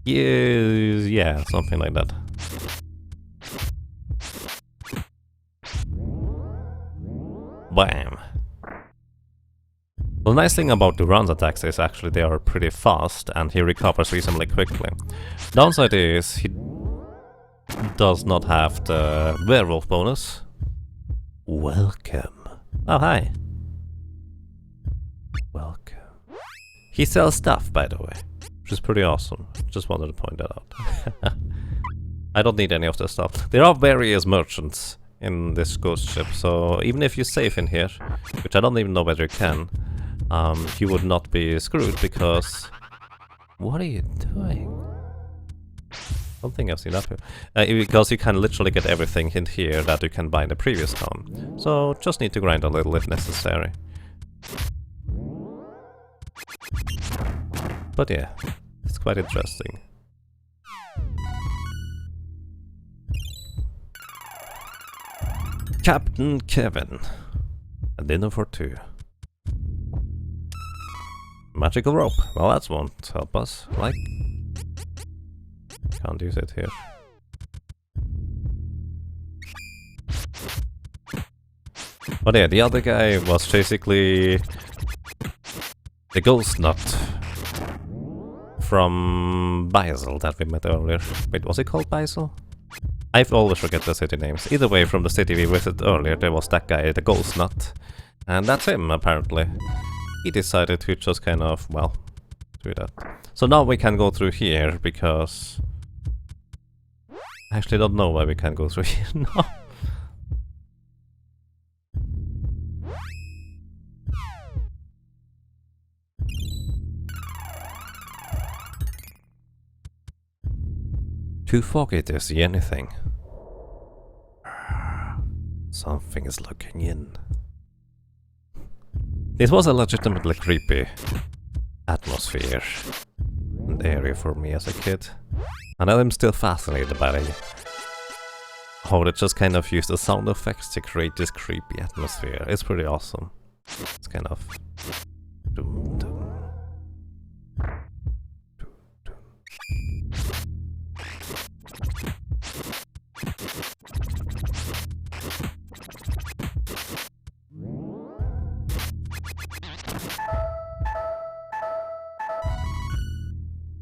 Yeah, something like that. Bam! The nice thing about Duran's attacks is actually they are pretty fast and he recovers reasonably quickly. Downside is he does not have the werewolf bonus. Welcome. Oh, hi. Welcome. He sells stuff, by the way, which is pretty awesome. Just wanted to point that out. I don't need any of this stuff. There are various merchants in this ghost ship, so even if you save in here, which I don't even know whether you can, you would not be screwed because... What are you doing? I don't think I've seen that here. Because you can literally get everything in here that you can buy in the previous town. So just need to grind a little if necessary. But yeah, it's quite interesting. Captain Kevin. A dinner for two. Magical rope. Well, that won't help us. Like, can't use it here. But yeah, the other guy was basically the ghost nut from Basil that we met earlier. Wait, was it called Basil? I always forget the city names. Either way, from the city we visited earlier, there was that guy, the ghost nut. And that's him, apparently. He decided to just kind of, well, do that. So now we can go through here, because... I actually don't know why we can't go through here. No. Too foggy to see anything. Something is looking in. It was a legitimately creepy atmosphere and area for me as a kid. And I'm still fascinated by the how they just kind of use the sound effects to create this creepy atmosphere. It's pretty awesome. It's kind of... Dum, dum.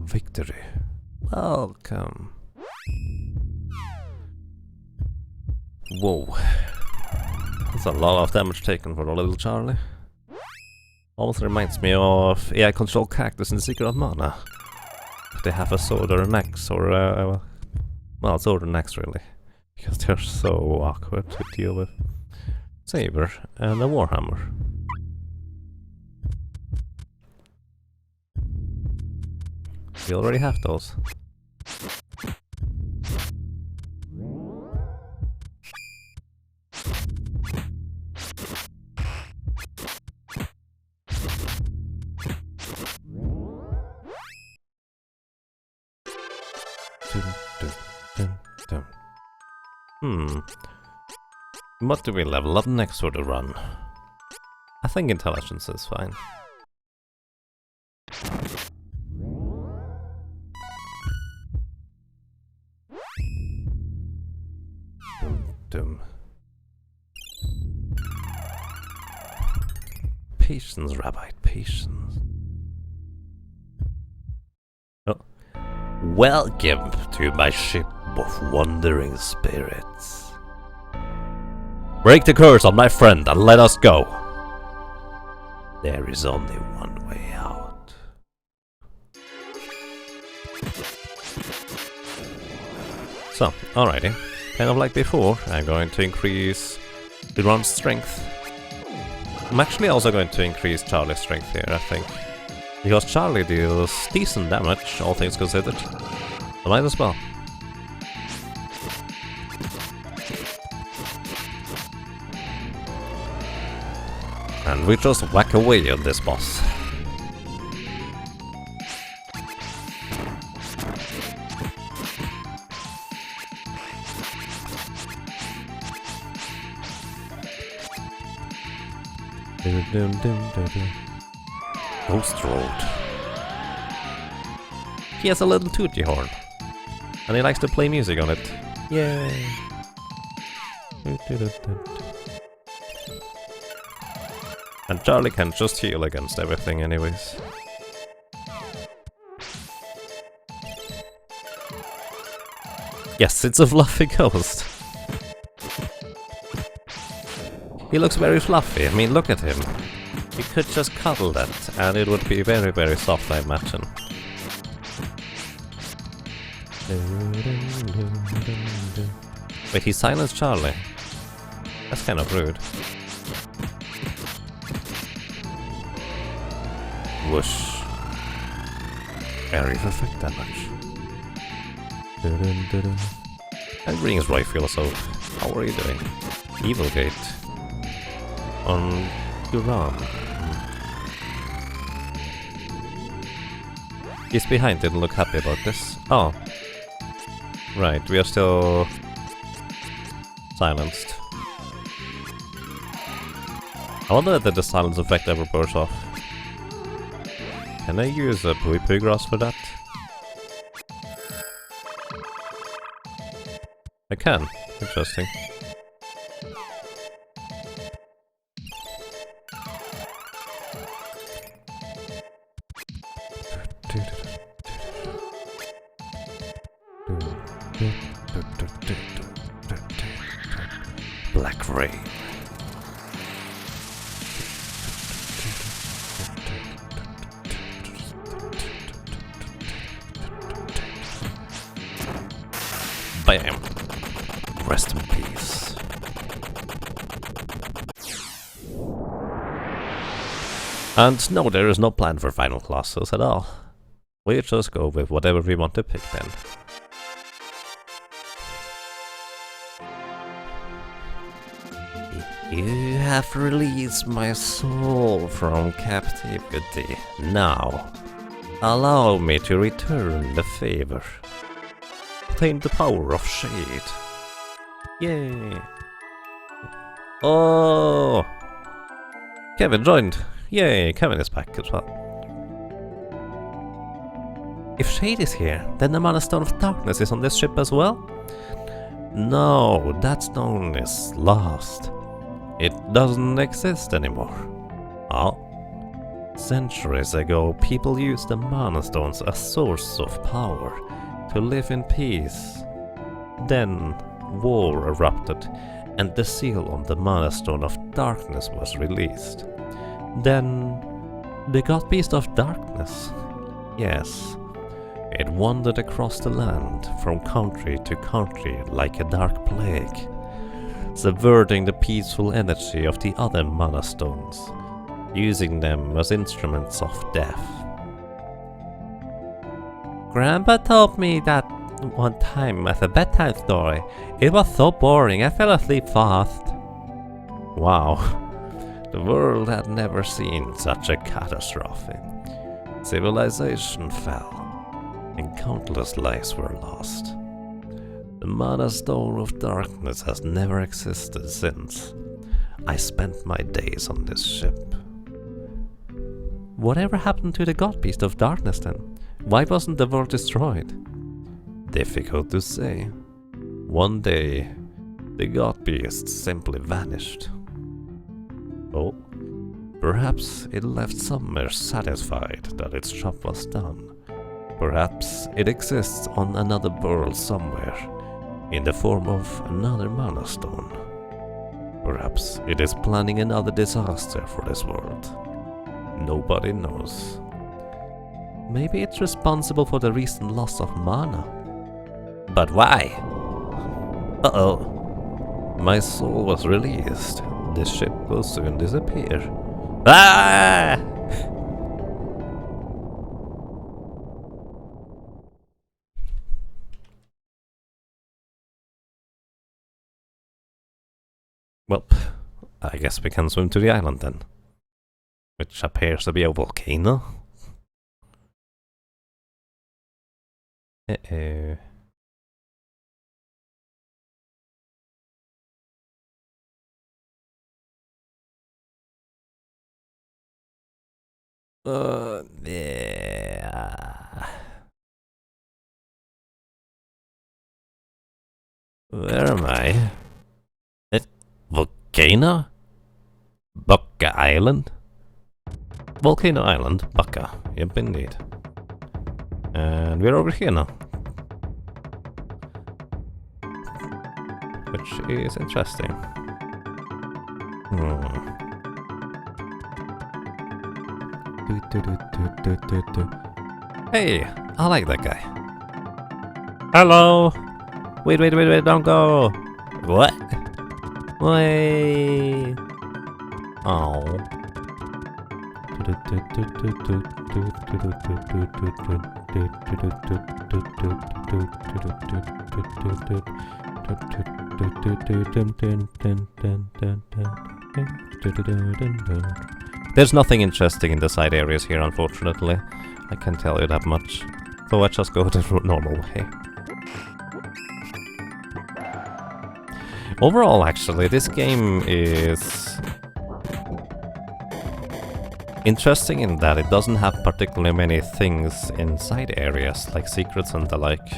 Victory. Welcome. Whoa. That's a lot of damage taken for the little Charlie. Almost reminds me of AI control characters in Secret of Mana. They have a sword or an axe or a... well, sword and axe really. Because they're so awkward to deal with. Saber and a warhammer. We already have those. What do we level up next for the run? I think intelligence is fine. Dum. Patience, Rabbi, patience. Oh. Welcome to my ship of wandering spirits. Break the curse on my friend and let us go. There is only one way out. So, alrighty. Kind of like before, I'm going to increase the run's strength. I'm actually also going to increase Charlie's strength here, I think. Because Charlie deals decent damage, all things considered. I might as well. And we just whack away on this boss. Ghost Road. He has a little tooty horn. And he likes to play music on it. Yay! And Charlie can just heal against everything anyways. Yes, it's a fluffy ghost. He looks very fluffy. I mean, look at him. You could just cuddle that, and it would be very, very soft, I imagine. Wait, he silenced Charlie. That's kind of rude. Whoosh. Area of effect damage. And greetings, Roy Philosoph. How are you doing? Evil Gate. On Duran. He's behind, didn't look happy about this. Oh. Right, we are still silenced. I wonder if the silence effect ever bursts off. Can I use a poo grass for that? I can. Interesting. Black Rain. Bam! Rest in peace. And no, there is no plan for final classes at all. We just go with whatever we want to pick then. You have released my soul from captivity. Now, allow me to return the favor. Obtain the power of shade. Yay! Oh! Kevin joined! Yay, Kevin is back as well. If Shade is here, then the Mana Stone of Darkness is on this ship as well? No, that stone is lost. It doesn't exist anymore. Oh? Centuries ago, people used the Mana Stones as a source of power to live in peace. Then, war erupted, and the seal on the Mana Stone of Darkness was released. Then, the God Beast of Darkness. Yes. It wandered across the land, from country to country like a dark plague, subverting the peaceful energy of the other Mana Stones, using them as instruments of death. Grandpa told me that one time as a bedtime story. It was so boring, I fell asleep fast. Wow, the world had never seen such a catastrophe. Civilization fell, and countless lives were lost. The Mana Stone of Darkness has never existed since. I spent my days on this ship. Whatever happened to the God Beast of Darkness then? Why wasn't the world destroyed? Difficult to say. One day, the God Beast simply vanished. Oh, perhaps it left somewhere satisfied that its job was done. Perhaps it exists on another world somewhere, in the form of another Mana Stone. Perhaps it is planning another disaster for this world. Nobody knows. Maybe it's responsible for the recent loss of mana. But why? Uh-oh. My soul was released. This ship will soon disappear. Ah! Well, I guess we can swim to the island then. Which appears to be a volcano. Uh-oh. Yeah. Where am I? Volcano? Bukka Island? Volcano Island, Bukka. Yep, indeed. And we're over here now. Which is interesting. Hey, I like that guy. Hello! Wait, don't go! What? Wait! Oh. There's nothing interesting in the side areas here, unfortunately. I can't tell you that much. So I just go the normal way. Overall, actually, this game is interesting in that it doesn't have particularly many things in side areas, like secrets and the like.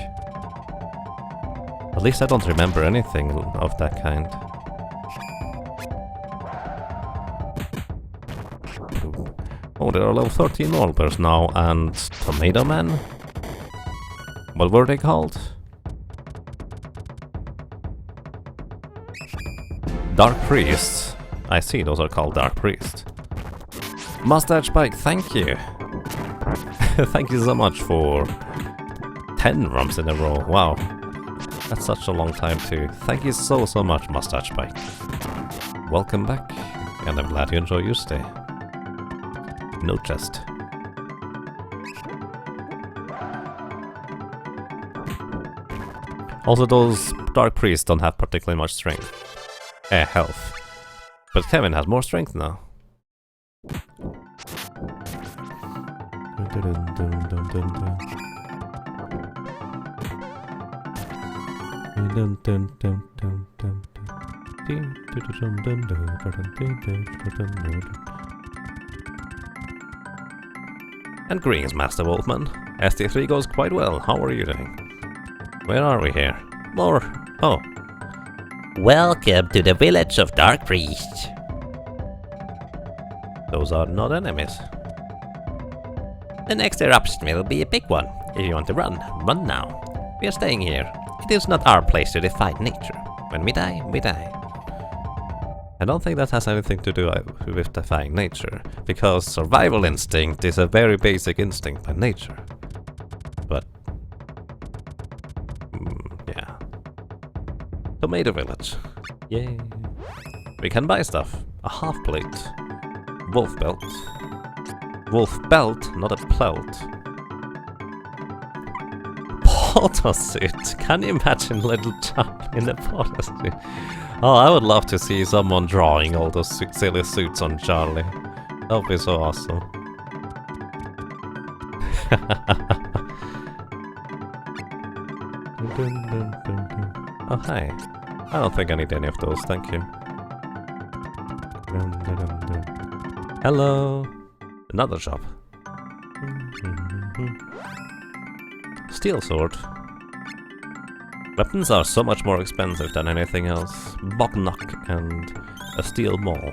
At least I don't remember anything of that kind. Oh, there are level 13 Olbers now, and Tomato Man? What were they called? Dark Priests. I see, those are called Dark Priests. Mustache Bike, thank you. Thank you so much for 10 runs in a row. Wow. That's such a long time too. Thank you so much, Mustache Bike. Welcome back, and I'm glad you enjoy your stay. No chest. Also, those Dark Priests don't have particularly much strength. Health. But Kevin has more strength now. And greetings, Master Wolfman. ST3 goes quite well. How are you doing? Where are we here? More. Oh, Welcome to the village of Dark Priests. those are not enemies. The next eruption will be a big one. If you want to run, run now. We are staying here. It is not our place to defy nature. When we die, we die. I don't think that has anything to do with defying nature, because survival instinct is a very basic instinct by nature. But... yeah. Tomato village. Yay. We can buy stuff. A half plate. Wolf belt. Wolf belt, not a pelt. Potter suit. Can you imagine little Charlie in a Potter suit? Oh, I would love to see someone drawing all those silly suits on Charlie. That would be so awesome. Oh, hi. I don't think I need any of those, thank you. Hello. Another shop. Steel sword. Weapons are so much more expensive than anything else. Bognock and a steel maul.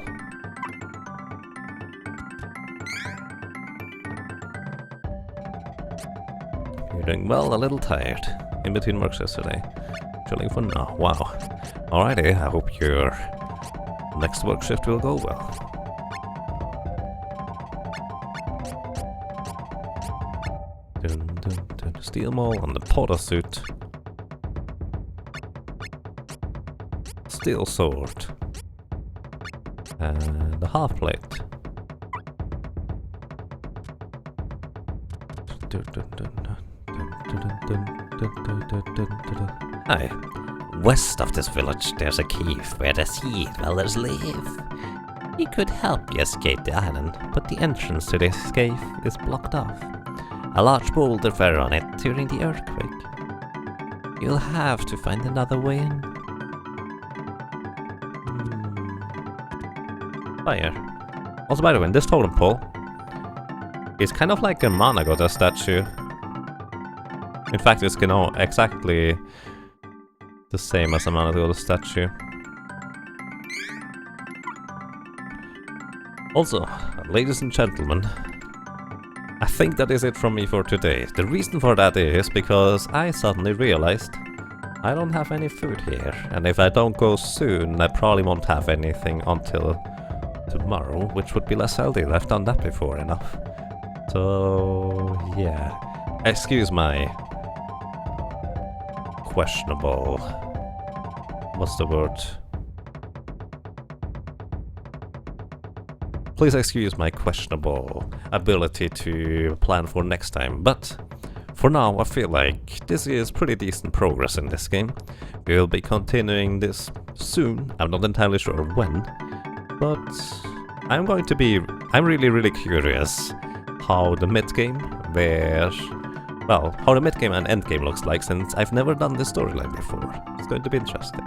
You're doing well, a little tired. In between works yesterday. Chilling for now. Wow. Alrighty, I hope your next work shift will go well. Dun, dun, dun. Steel maul and the Potter suit. Steel sword. And a half plate. Hi. West of this village, there's a cave where the sea dwellers live. He could help you escape the island, but the entrance to this cave is blocked off. A large boulder fell on it during the earthquake. You'll have to find another way in. Fire. Also, by the way, this totem pole is kind of like a Managota statue. In fact, it's exactly the same as a Managota statue. Also, ladies and gentlemen, I think that is it from me for today. The reason for that is because I suddenly realized I don't have any food here, and if I don't go soon, I probably won't have anything until tomorrow, which would be less healthy. I've done that before enough. So, yeah. Excuse my questionable... what's the word? Please excuse my questionable ability to plan for next time, but for now I feel like this is pretty decent progress in this game. We'll be continuing this soon, I'm not entirely sure when, but I'm really curious how the mid-game, how the mid-game and end-game looks like, since I've never done this storyline before. It's going to be interesting.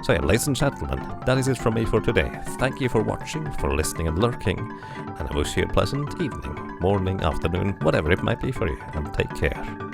So yeah, ladies and gentlemen, that is it from me for today. Thank you for watching, for listening and lurking, and I wish you a pleasant evening, morning, afternoon, whatever it might be for you, and take care.